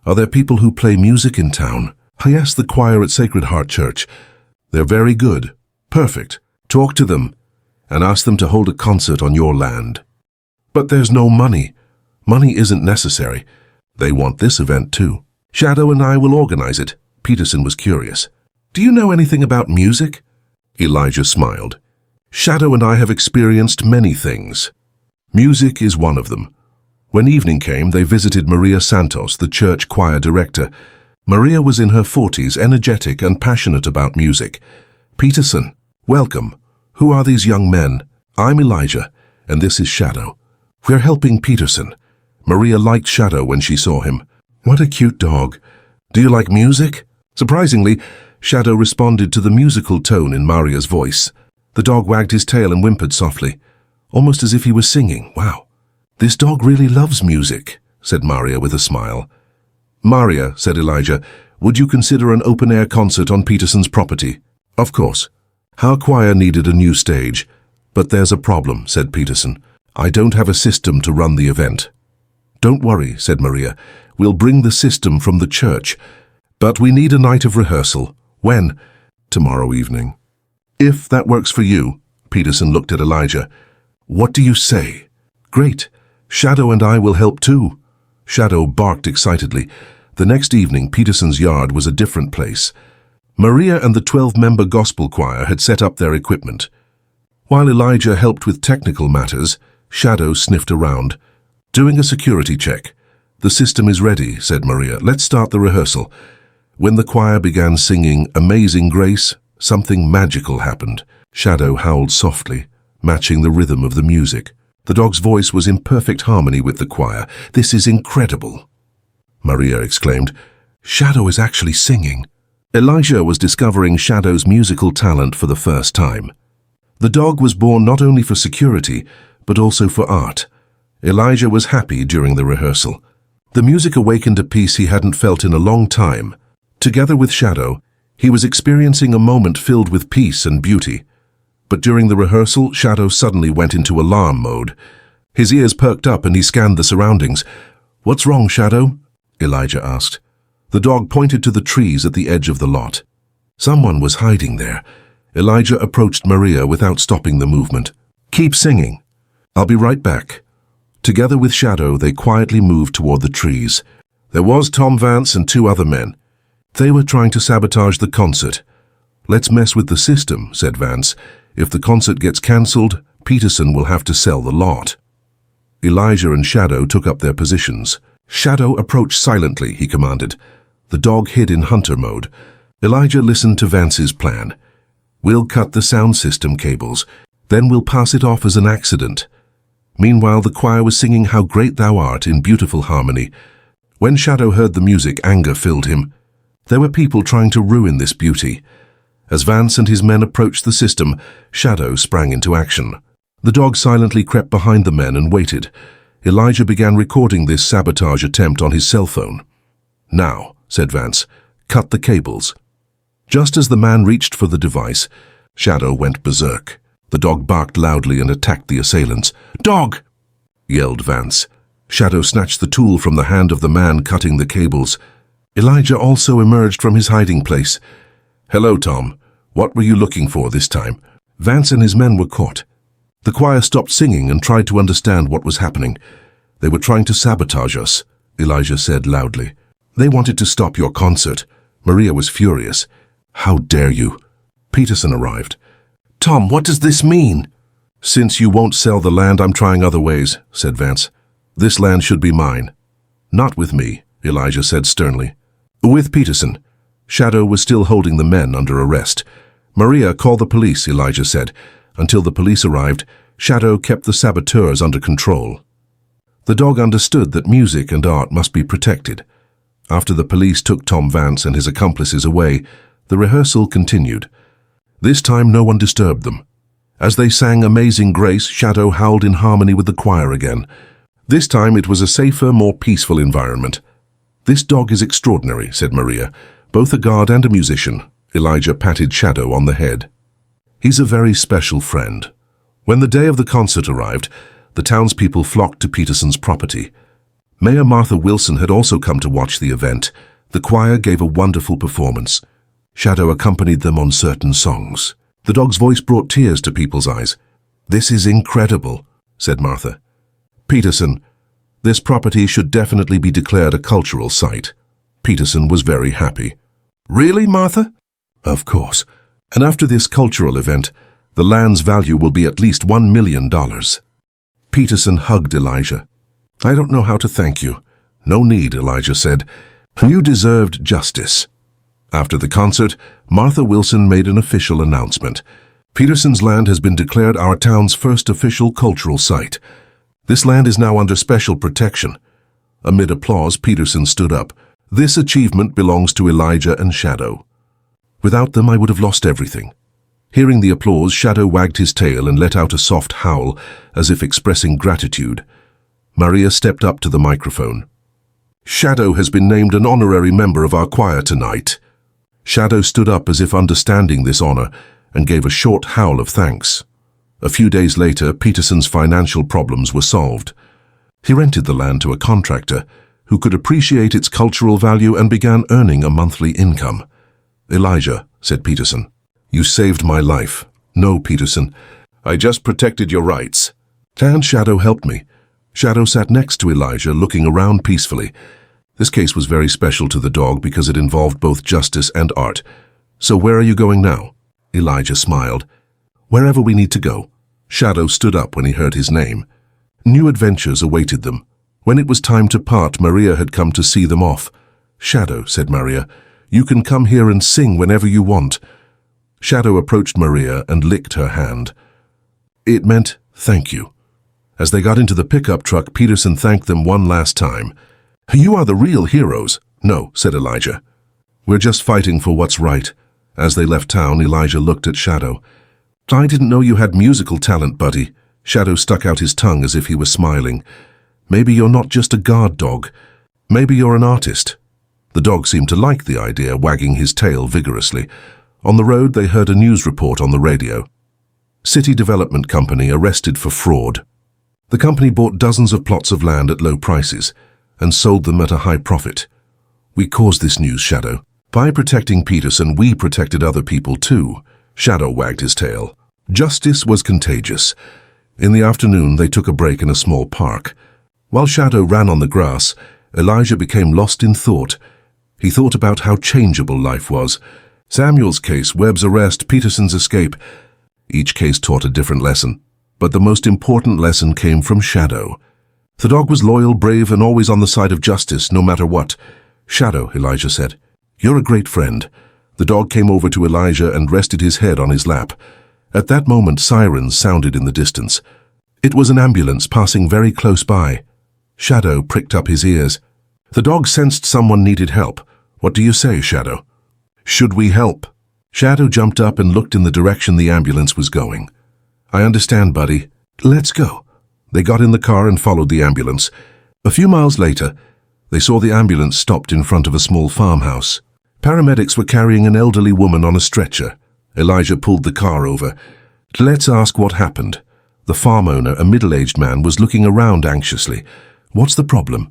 "Are there people who play music in town?" "I asked the choir at Sacred Heart Church. They're very good." "Perfect. Talk to them and ask them to hold a concert on your land." "But there's no money." "Money isn't necessary. They want this event too." "Shadow and I will organize it." Peterson was curious. "Do you know anything about music?" Elijah smiled. "Shadow and I have experienced many things. Music is one of them. When evening came, they visited Maria Santos, the church choir director. Maria was in her 40s, energetic and passionate about music. "Peterson, welcome. Who are these young men?" "I'm Elijah, and this is Shadow. We're helping Peterson." Maria liked Shadow when she saw him. "What a cute dog. Do you like music?" Surprisingly, Shadow responded to the musical tone in Maria's voice. The dog wagged his tail and whimpered softly, almost as if he was singing. "Wow, this dog really loves music," said Maria with a smile. "Maria," said Elijah, "would you consider an open-air concert on Peterson's property?" "Of course. Our choir needed a new stage, but there's a problem," said Peterson. "I don't have a system to run the event." "Don't worry," said Maria. "We'll bring the system from the church, but we need a night of rehearsal." "When?" "Tomorrow evening." "If that works for you." Peterson looked at Elijah. "What do you say?" "Great. Shadow and I will help too." Shadow barked excitedly. The next evening, Peterson's yard was a different place. Maria and the 12-member gospel choir had set up their equipment. While Elijah helped with technical matters, Shadow sniffed around. "Doing a security check." "The system is ready," said Maria. "Let's start the rehearsal." When the choir began singing Amazing Grace, something magical happened. Shadow howled softly, matching the rhythm of the music. The dog's voice was in perfect harmony with the choir. "This is incredible," Maria exclaimed. "Shadow is actually singing." Elijah was discovering Shadow's musical talent for the first time. The dog was born not only for security, but also for art. Elijah was happy during the rehearsal. The music awakened a peace he hadn't felt in a long time. Together with Shadow, he was experiencing a moment filled with peace and beauty. But during the rehearsal, Shadow suddenly went into alarm mode. His ears perked up and he scanned the surroundings. "What's wrong, Shadow?" Elijah asked. The dog pointed to the trees at the edge of the lot. Someone was hiding there. Elijah approached Maria without stopping the movement. "Keep singing. I'll be right back." Together with Shadow, they quietly moved toward the trees. There was Tom Vance and 2 other men. They were trying to sabotage the concert. "Let's mess with the system," said Vance. "If the concert gets cancelled, Peterson will have to sell the lot." Elijah and Shadow took up their positions. "Shadow, approach silently," he commanded. The dog hid in hunter mode. Elijah listened to Vance's plan. "We'll cut the sound system cables, then we'll pass it off as an accident." Meanwhile, the choir was singing How Great Thou Art in beautiful harmony. When Shadow heard the music, anger filled him. There were people trying to ruin this beauty. As Vance and his men approached the system, Shadow sprang into action. The dog silently crept behind the men and waited. Elijah began recording this sabotage attempt on his cell phone. "Now," said Vance, "cut the cables." Just as the man reached for the device, Shadow went berserk. The dog barked loudly and attacked the assailants. "Dog!" yelled Vance. Shadow snatched the tool from the hand of the man cutting the cables. Elijah also emerged from his hiding place. "Hello, Tom. What were you looking for this time?" Vance and his men were caught. The choir stopped singing and tried to understand what was happening. "They were trying to sabotage us," Elijah said loudly. "They wanted to stop your concert." Maria was furious. "How dare you?" Peterson arrived. "Tom, what does this mean?" "Since you won't sell the land, I'm trying other ways," said Vance. "This land should be mine." "Not with me," Elijah said sternly. "With Peterson." Shadow was still holding the men under arrest. "Maria, call the police," Elijah said. Until the police arrived, Shadow kept the saboteurs under control. The dog understood that music and art must be protected. After the police took Tom Vance and his accomplices away, the rehearsal continued. This time no one disturbed them. As they sang Amazing Grace, Shadow howled in harmony with the choir again. This time it was a safer, more peaceful environment. "This dog is extraordinary," said Maria. "Both a guard and a musician." Elijah patted Shadow on the head. "He's a very special friend." When the day of the concert arrived, the townspeople flocked to Peterson's property. Mayor Martha Wilson had also come to watch the event. The choir gave a wonderful performance. Shadow accompanied them on certain songs. The dog's voice brought tears to people's eyes. "This is incredible," said Martha. "Peterson, this property should definitely be declared a cultural site." Peterson was very happy. "Really, Martha?" "Of course. And after this cultural event, the land's value will be at least $1 million. Peterson hugged Elijah. "I don't know how to thank you." "No need," Elijah said. "You deserved justice." After the concert, Martha Wilson made an official announcement. "Peterson's land has been declared our town's first official cultural site. This land is now under special protection." Amid applause, Peterson stood up. "This achievement belongs to Elijah and Shadow. Without them, I would have lost everything." Hearing the applause, Shadow wagged his tail and let out a soft howl, as if expressing gratitude. Maria stepped up to the microphone. "Shadow has been named an honorary member of our choir tonight." Shadow stood up as if understanding this honor and gave a short howl of thanks. A few days later, Peterson's financial problems were solved. He rented the land to a contractor who could appreciate its cultural value and began earning a monthly income. "Elijah," said Peterson, "you saved my life." "No, Peterson, I just protected your rights." "And Shadow helped me." Shadow sat next to Elijah, looking around peacefully. This case was very special to the dog because it involved both justice and art. "So where are you going now?" Elijah smiled. "Wherever we need to go." Shadow stood up when he heard his name. New adventures awaited them. When it was time to part, Maria had come to see them off. "Shadow," said Maria, "you can come here and sing whenever you want." Shadow approached Maria and licked her hand. It meant thank you. As they got into the pickup truck, Peterson thanked them one last time. "You are the real heroes." "No," said Elijah. "We're just fighting for what's right." As they left town, Elijah looked at Shadow. "I didn't know you had musical talent, buddy." Shadow stuck out his tongue as if he was smiling. "Maybe you're not just a guard dog. Maybe you're an artist." The dog seemed to like the idea, wagging his tail vigorously. On the road, they heard a news report on the radio. City Development Company arrested for fraud. The company bought dozens of plots of land at low prices and sold them at a high profit. "We caused this news, Shadow. By protecting Peterson, we protected other people too." Shadow wagged his tail. Justice was contagious. In the afternoon, they took a break in a small park. While Shadow ran on the grass, Elijah became lost in thought. He thought about how changeable life was. Samuel's case, Webb's arrest, Peterson's escape. Each case taught a different lesson, but the most important lesson came from Shadow. The dog was loyal, brave, and always on the side of justice, no matter what. "Shadow," Elijah said, "you're a great friend." The dog came over to Elijah and rested his head on his lap. At that moment, sirens sounded in the distance. It was an ambulance passing very close by. Shadow pricked up his ears. The dog sensed someone needed help. "What do you say, Shadow?" "Should we help?" Shadow jumped up and looked in the direction the ambulance was going. "I understand, buddy. Let's go." They got in the car and followed the ambulance. A few miles later, they saw the ambulance stopped in front of a small farmhouse. Paramedics were carrying an elderly woman on a stretcher. Elijah pulled the car over. "Let's ask what happened." The farm owner, a middle-aged man, was looking around anxiously. "What's the problem?"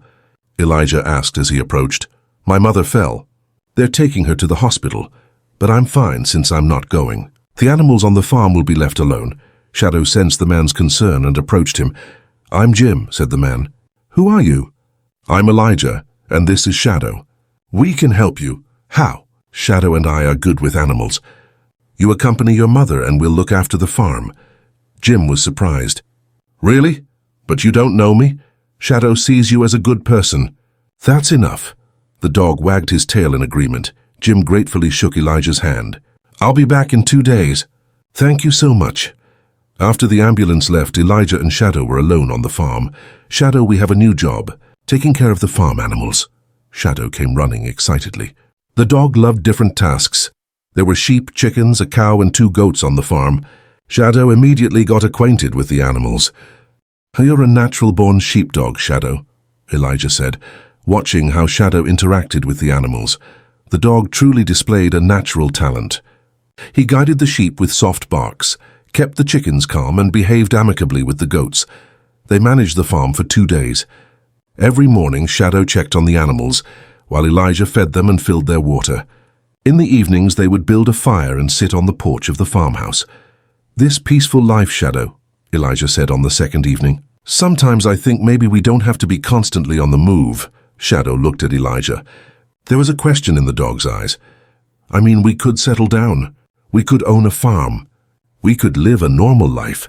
Elijah asked as he approached. "My mother fell. They're taking her to the hospital, but I'm fine since I'm not going. The animals on the farm will be left alone." Shadow sensed the man's concern and approached him. "I'm Jim," said the man. "Who are you?" "I'm Elijah, and this is Shadow. We can help you." "How?" "Shadow and I are good with animals. You accompany your mother and we'll look after the farm." Jim was surprised. "Really? But you don't know me?" "Shadow sees you as a good person." "That's enough." The dog wagged his tail in agreement. Jim gratefully shook Elijah's hand. "I'll be back in 2 days." "Thank you so much." After the ambulance left, Elijah and Shadow were alone on the farm. "Shadow, we have a new job, taking care of the farm animals." Shadow came running excitedly. The dog loved different tasks. There were sheep, chickens, a cow, and 2 goats on the farm. Shadow immediately got acquainted with the animals. "You're a natural-born sheepdog, Shadow," Elijah said, watching how Shadow interacted with the animals. The dog truly displayed a natural talent. He guided the sheep with soft barks, kept the chickens calm, and behaved amicably with the goats. They managed the farm for 2 days. Every morning, Shadow checked on the animals, while Elijah fed them and filled their water. In the evenings, they would build a fire and sit on the porch of the farmhouse. "This peaceful life, Shadow," Elijah said on the second evening. "Sometimes I think maybe we don't have to be constantly on the move." Shadow looked at Elijah. There was a question in the dog's eyes. "I mean, we could settle down. We could own a farm. We could live a normal life.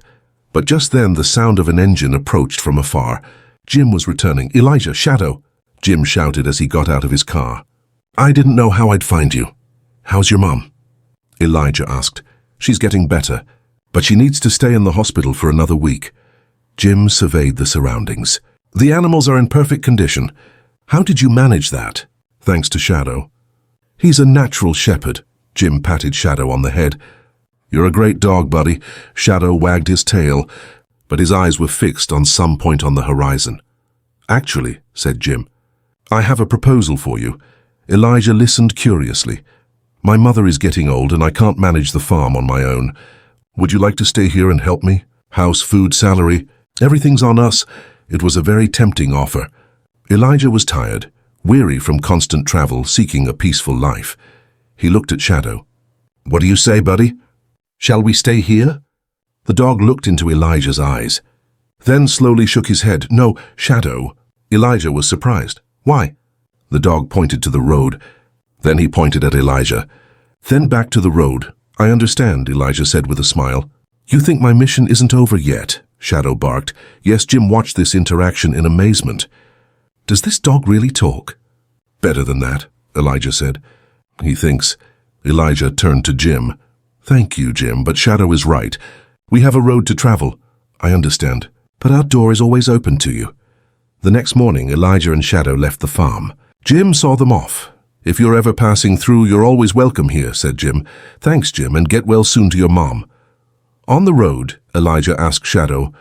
But just then the sound of an engine approached from afar. Jim was returning. "Elijah, Shadow!" Jim shouted as he got out of his car. "I didn't know how I'd find you. How's your mom?" Elijah asked. "She's getting better, but she needs to stay in the hospital for another week." Jim surveyed the surroundings. "The animals are in perfect condition. How did you manage that?" "Thanks to Shadow." "He's a natural shepherd." Jim patted Shadow on the head. "You're a great dog, buddy." Shadow wagged his tail, but his eyes were fixed on some point on the horizon. "Actually," said Jim, "I have a proposal for you." Elijah listened curiously. "My mother is getting old and I can't manage the farm on my own. Would you like to stay here and help me? House, food, salary, everything's on us." It was a very tempting offer. Elijah was tired, weary from constant travel, seeking a peaceful life. He looked at Shadow. "What do you say, buddy? Shall we stay here?" The dog looked into Elijah's eyes, then slowly shook his head. "No, Shadow." Elijah was surprised. "Why?" The dog pointed to the road. Then he pointed at Elijah. Then back to the road. "I understand," Elijah said with a smile. "You think my mission isn't over yet?" Shadow barked. Yes, Jim watched this interaction in amazement. "Does this dog really talk?" "Better than that," Elijah said. "He thinks." Elijah turned to Jim. "Thank you, Jim, but Shadow is right. We have a road to travel." "I understand, but our door is always open to you." The next morning, Elijah and Shadow left the farm. Jim saw them off. "If you're ever passing through, you're always welcome here," said Jim. "Thanks, Jim, and get well soon to your mom." On the road, Elijah asked Shadow,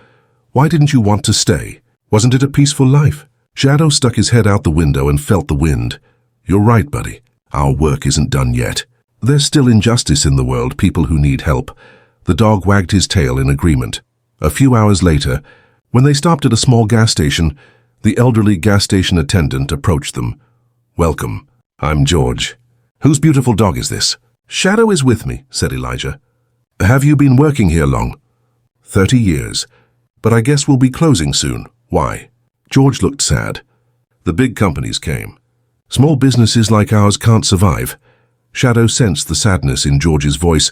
"Why didn't you want to stay? Wasn't it a peaceful life?" Shadow stuck his head out the window and felt the wind. "You're right, buddy. Our work isn't done yet. There's still injustice in the world, people who need help." The dog wagged his tail in agreement. A few hours later, when they stopped at a small gas station, the elderly gas station attendant approached them. "Welcome. I'm George. Whose beautiful dog is this?" "Shadow is with me," said Elijah. "Have you been working here long?" 30 years. But I guess we'll be closing soon." "Why?" George looked sad. "The big companies came. Small businesses like ours can't survive." Shadow sensed the sadness in George's voice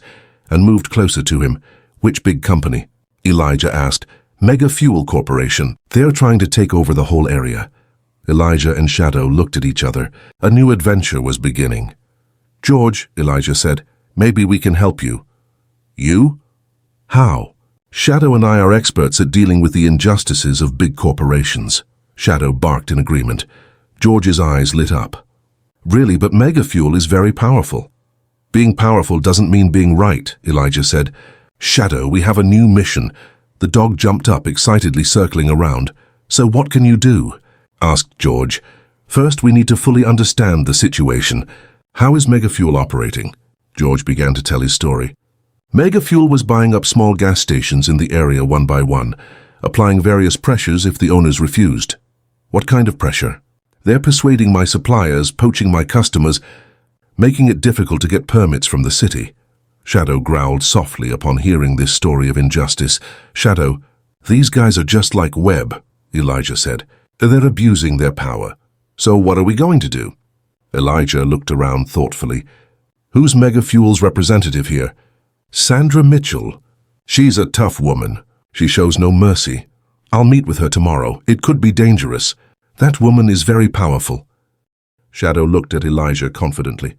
and moved closer to him. "Which big company?" Elijah asked. "Mega Fuel Corporation. They're trying to take over the whole area." Elijah and Shadow looked at each other. A new adventure was beginning. "George," Elijah said, "maybe we can help you." "You? How?" "Shadow and I are experts at dealing with the injustices of big corporations." Shadow barked in agreement. George's eyes lit up. "Really, but Mega Fuel is very powerful." "Being powerful doesn't mean being right," Elijah said. "Shadow, we have a new mission." The dog jumped up, excitedly circling around. "So what can you do?" asked George. "First, we need to fully understand the situation. How is Mega Fuel operating?" George began to tell his story. Mega Fuel was buying up small gas stations in the area one by one, applying various pressures if the owners refused. "What kind of pressure?" "They're persuading my suppliers, poaching my customers, making it difficult to get permits from the city." Shadow growled softly upon hearing this story of injustice. "Shadow, these guys are just like Webb," Elijah said. "They're abusing their power. So what are we going to do?" Elijah looked around thoughtfully. "Who's Mega Fuel's representative here?" "Sandra Mitchell. She's a tough woman. She shows no mercy. I'll meet with her tomorrow. It could be dangerous. That woman is very powerful." Shadow looked at Elijah confidently.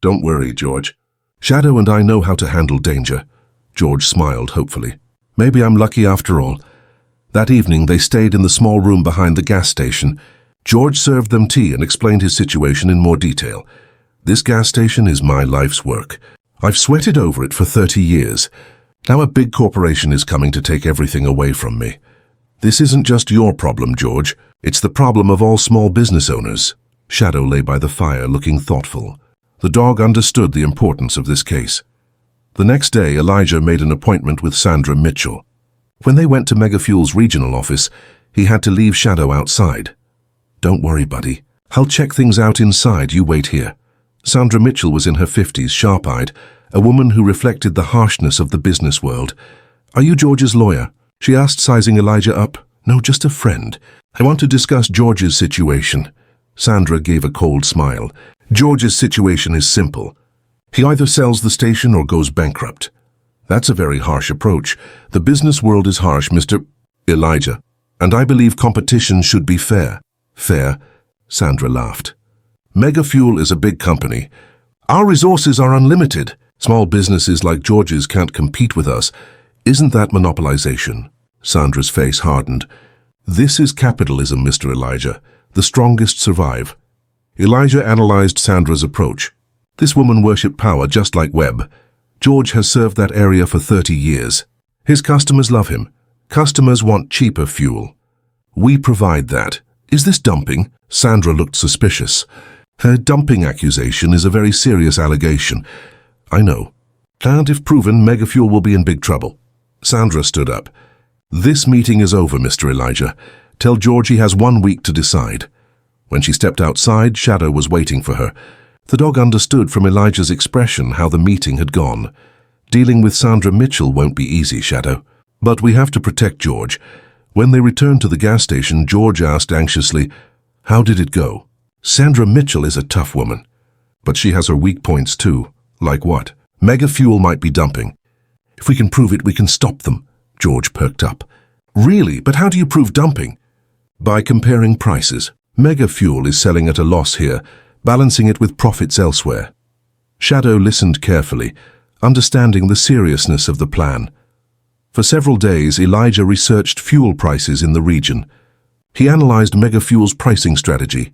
"Don't worry, George. Shadow and I know how to handle danger." George smiled hopefully. "Maybe I'm lucky after all." That evening they stayed in the small room behind the gas station. George served them tea and explained his situation in more detail. "This gas station is my life's work. I've sweated over it for 30 years. Now a big corporation is coming to take everything away from me. This isn't just your problem, George. It's the problem of all small business owners." Shadow lay by the fire, looking thoughtful. The dog understood the importance of this case. The next day, Elijah made an appointment with Sandra Mitchell. When they went to Mega Fuel's regional office, he had to leave Shadow outside. "Don't worry, buddy. I'll check things out inside. You wait here." Sandra Mitchell was in her 50s, sharp-eyed, a woman who reflected the harshness of the business world. "Are you George's lawyer?" she asked, sizing Elijah up. "No, just a friend. I want to discuss George's situation." Sandra gave a cold smile. "George's situation is simple. He either sells the station or goes bankrupt. That's a very harsh approach. The business world is harsh, Mr. Elijah, and I believe competition should be fair. Fair? Sandra laughed. Megafuel is a big company. Our resources are unlimited. Small businesses like George's can't compete with us. Isn't that monopolization? Sandra's face hardened. This is capitalism, Mr. Elijah. The strongest survive. Elijah analyzed Sandra's approach. This woman worshipped power just like Webb. George has served that area for 30 years. His customers love him. Customers want cheaper fuel. We provide that. Is this dumping? Sandra looked suspicious. Her dumping accusation is a very serious allegation. I know. And if proven, Megafuel will be in big trouble. Sandra stood up. This meeting is over, Mr. Elijah. Tell George he has 1 week to decide. When she stepped outside, Shadow was waiting for her. The dog understood from Elijah's expression how the meeting had gone. Dealing with Sandra Mitchell won't be easy, Shadow. But we have to protect George. When they returned to the gas station, George asked anxiously, "How did it go?" Sandra Mitchell is a tough woman. But she has her weak points too. Like what? Megafuel might be dumping. If we can prove it, we can stop them. George perked up. Really? But how do you prove dumping? By comparing prices. Megafuel is selling at a loss here, balancing it with profits elsewhere. Shadow listened carefully, understanding the seriousness of the plan. For several days, Elijah researched fuel prices in the region. He analyzed Megafuel's pricing strategy.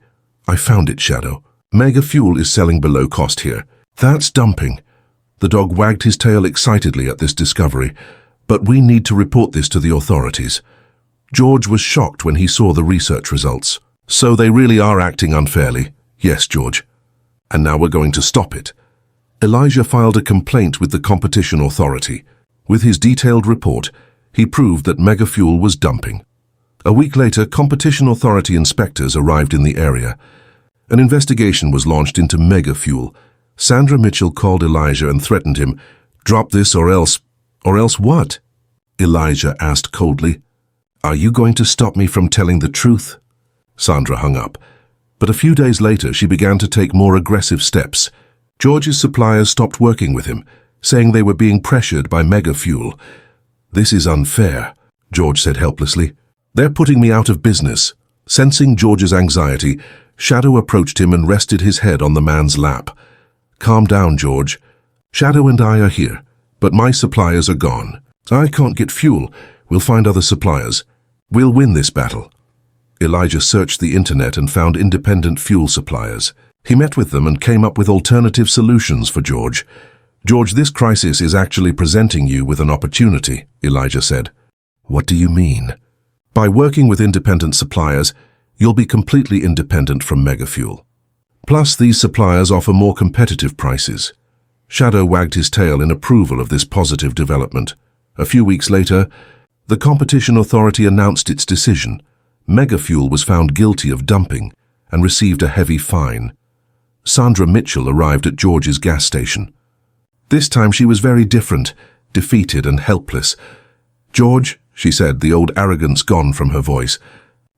I found it, Shadow. Megafuel is selling below cost here. That's dumping. The dog wagged his tail excitedly at this discovery. But we need to report this to the authorities. George was shocked when he saw the research results. So they really are acting unfairly. Yes, George. And now we're going to stop it. Elijah filed a complaint with the competition authority. With his detailed report, he proved that Megafuel was dumping. A week later, competition authority inspectors arrived in the area. An investigation was launched into Megafuel. Sandra Mitchell called Elijah and threatened him. Drop this or else... Or else what? Elijah asked coldly. Are you going to stop me from telling the truth? Sandra hung up. But a few days later, she began to take more aggressive steps. George's suppliers stopped working with him, saying they were being pressured by Megafuel. This is unfair, George said helplessly. They're putting me out of business. Sensing George's anxiety, Shadow approached him and rested his head on the man's lap. Calm down, George. Shadow and I are here, but my suppliers are gone. I can't get fuel. We'll find other suppliers. We'll win this battle. Elijah searched the internet and found independent fuel suppliers. He met with them and came up with alternative solutions for George. George, this crisis is actually presenting you with an opportunity, Elijah said. What do you mean? By working with independent suppliers, you'll be completely independent from Megafuel. Plus, these suppliers offer more competitive prices. Shadow wagged his tail in approval of this positive development. A few weeks later, the competition authority announced its decision. Megafuel was found guilty of dumping and received a heavy fine. Sandra Mitchell arrived at George's gas station. This time she was very different, defeated and helpless. George, she said, the old arrogance gone from her voice,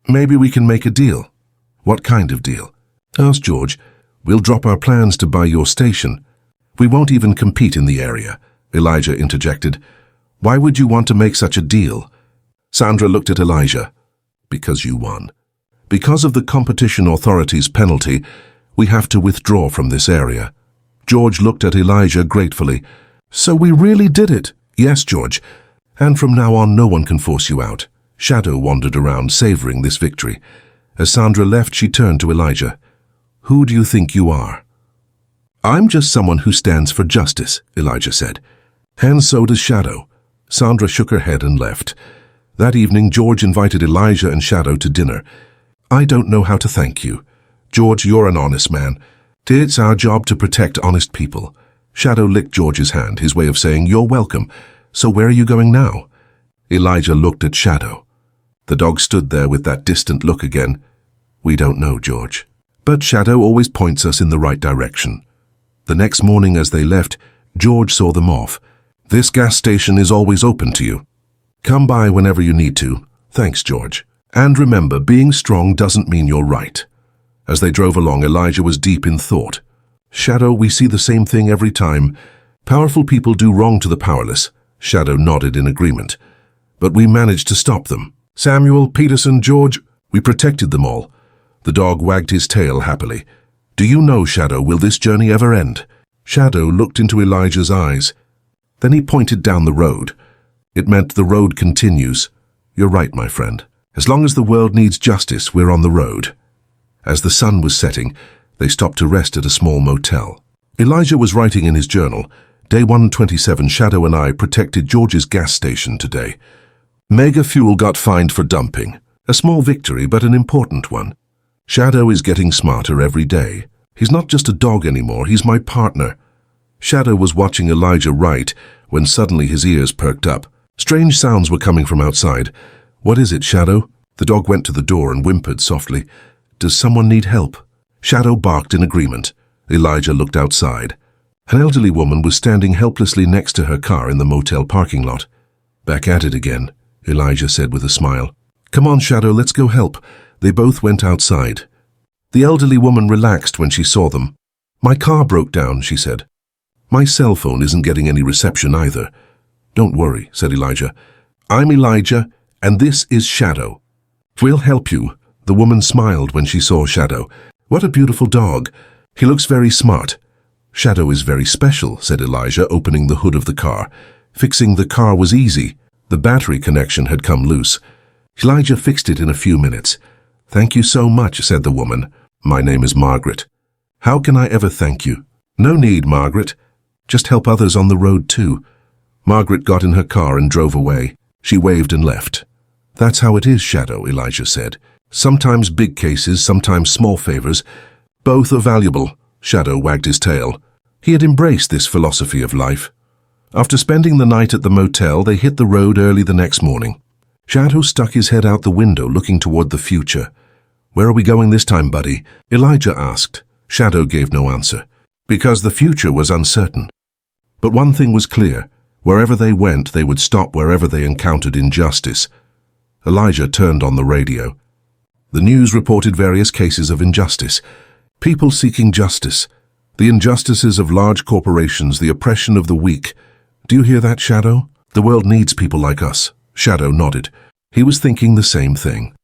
maybe we can make a deal. What kind of deal? Asked George. We'll drop our plans to buy your station. We won't even compete in the area, Elijah interjected. Why would you want to make such a deal? Sandra looked at Elijah. Because you won. Because of the competition authority's penalty, we have to withdraw from this area. George looked at Elijah gratefully. So we really did it? Yes, George. And from now on, no one can force you out. Shadow wandered around, savoring this victory. As Sandra left, she turned to Elijah. Who do you think you are? I'm just someone who stands for justice, Elijah said. And so does Shadow. Sandra shook her head and left. That evening, George invited Elijah and Shadow to dinner. I don't know how to thank you. George, you're an honest man. It's our job to protect honest people. Shadow licked George's hand, his way of saying, you're welcome. So where are you going now? Elijah looked at Shadow. The dog stood there with that distant look again. We don't know, George. But Shadow always points us in the right direction. The next morning as they left, George saw them off. This gas station is always open to you. Come by whenever you need to. Thanks, George. And remember, being strong doesn't mean you're right. As they drove along, Elijah was deep in thought. Shadow, we see the same thing every time. Powerful people do wrong to the powerless. Shadow nodded in agreement. But we managed to stop them. Samuel, Peterson, George, we protected them all. The dog wagged his tail happily. Do you know, Shadow, will this journey ever end? Shadow looked into Elijah's eyes. Then he pointed down the road. It meant the road continues. You're right, my friend. As long as the world needs justice, we're on the road. As the sun was setting, they stopped to rest at a small motel. Elijah was writing in his journal, Day 127, Shadow and I protected George's gas station today. Mega Fuel got fined for dumping. A small victory, but an important one. Shadow is getting smarter every day. He's not just a dog anymore, he's my partner. Shadow was watching Elijah write when suddenly his ears perked up. Strange sounds were coming from outside. What is it, Shadow? The dog went to the door and whimpered softly. Does someone need help? Shadow barked in agreement. Elijah looked outside. An elderly woman was standing helplessly next to her car in the motel parking lot. Back at it again, Elijah said with a smile. Come on, Shadow, let's go help. They both went outside. The elderly woman relaxed when she saw them. My car broke down, she said. My cell phone isn't getting any reception either. Don't worry, said Elijah. I'm Elijah, and this is Shadow. We'll help you. The woman smiled when she saw Shadow. What a beautiful dog. He looks very smart. Shadow is very special, said Elijah, opening the hood of the car. Fixing the car was easy. The battery connection had come loose. Elijah fixed it in a few minutes. Thank you so much, said the woman. My name is Margaret. How can I ever thank you? No need, Margaret. Just help others on the road too. Margaret got in her car and drove away. She waved and left. That's how it is, Shadow, Elijah said. Sometimes big cases, sometimes small favors. Both are valuable. Shadow wagged his tail. He had embraced this philosophy of life. After spending the night at the motel, they hit the road early the next morning. Shadow stuck his head out the window, looking toward the future. Where are we going this time, buddy? Elijah asked. Shadow gave no answer, because the future was uncertain. But one thing was clear. Wherever they went, they would stop wherever they encountered injustice. Elijah turned on the radio. The news reported various cases of injustice. People seeking justice. The injustices of large corporations, the oppression of the weak. Do you hear that, Shadow? The world needs people like us. Shadow nodded. He was thinking the same thing.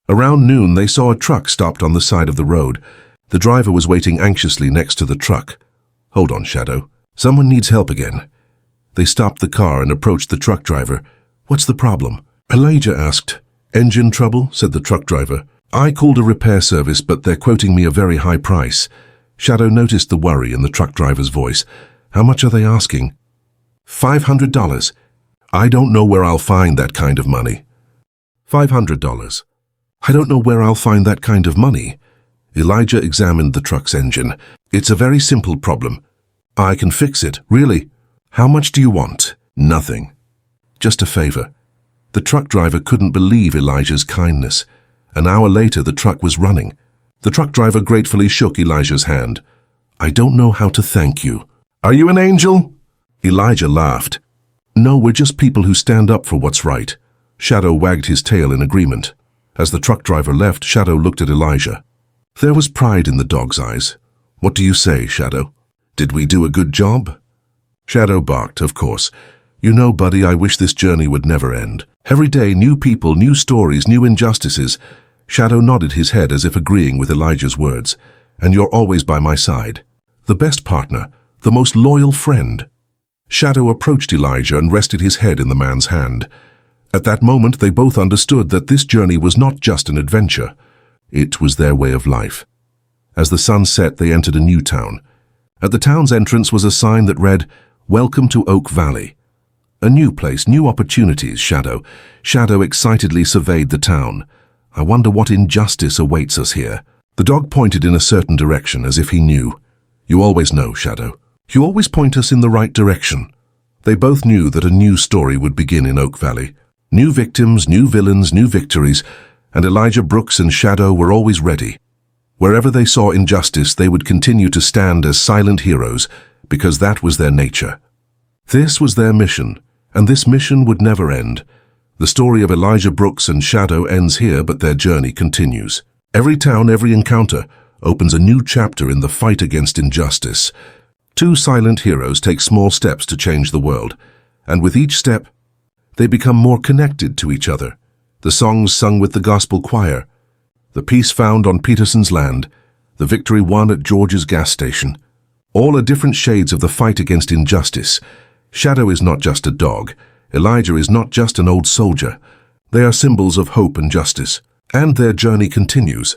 Around noon, they saw a truck stopped on the side of the road. The driver was waiting anxiously next to the truck. Hold on, Shadow. Someone needs help again. They stopped the car and approached the truck driver. What's the problem? Elijah asked. Engine trouble, said the truck driver. I called a repair service, but they're quoting me a very high price. Shadow noticed the worry in the truck driver's voice. How much are they asking? $500. I don't know where I'll find that kind of money. $500. I don't know where I'll find that kind of money. Elijah examined the truck's engine. It's a very simple problem. I can fix it, really. How much do you want? Nothing. Just a favor. The truck driver couldn't believe Elijah's kindness. An hour later, the truck was running. The truck driver gratefully shook Elijah's hand. I don't know how to thank you. Are you an angel? Elijah laughed. No, we're just people who stand up for what's right. Shadow wagged his tail in agreement. As the truck driver left, Shadow looked at Elijah. There was pride in the dog's eyes. What do you say, Shadow? Did we do a good job? Shadow barked, of course. You know, buddy, I wish this journey would never end. Every day, new people, new stories, new injustices. Shadow nodded his head as if agreeing with Elijah's words. And you're always by my side. The best partner, the most loyal friend. Shadow approached Elijah and rested his head in the man's hand. At that moment, they both understood that this journey was not just an adventure. It was their way of life. As the sun set, they entered a new town. At the town's entrance was a sign that read, Welcome to Oak Valley. A new place, new opportunities, Shadow. Shadow excitedly surveyed the town. I wonder what injustice awaits us here. The dog pointed in a certain direction as if he knew. You always know, Shadow. You always point us in the right direction. They both knew that a new story would begin in Oak Valley. New victims, new villains, new victories, and Elijah Brooks and Shadow were always ready. Wherever they saw injustice, they would continue to stand as silent heroes, because that was their nature. This was their mission, and this mission would never end. The story of Elijah Brooks and Shadow ends here, but their journey continues. Every town, every encounter, opens a new chapter in the fight against injustice. Two silent heroes take small steps to change the world, and with each step, they become more connected to each other. The songs sung with the gospel choir, the peace found on Peterson's land, the victory won at George's gas station. All are different shades of the fight against injustice. Shadow is not just a dog. Elijah is not just an old soldier. They are symbols of hope and justice. And their journey continues.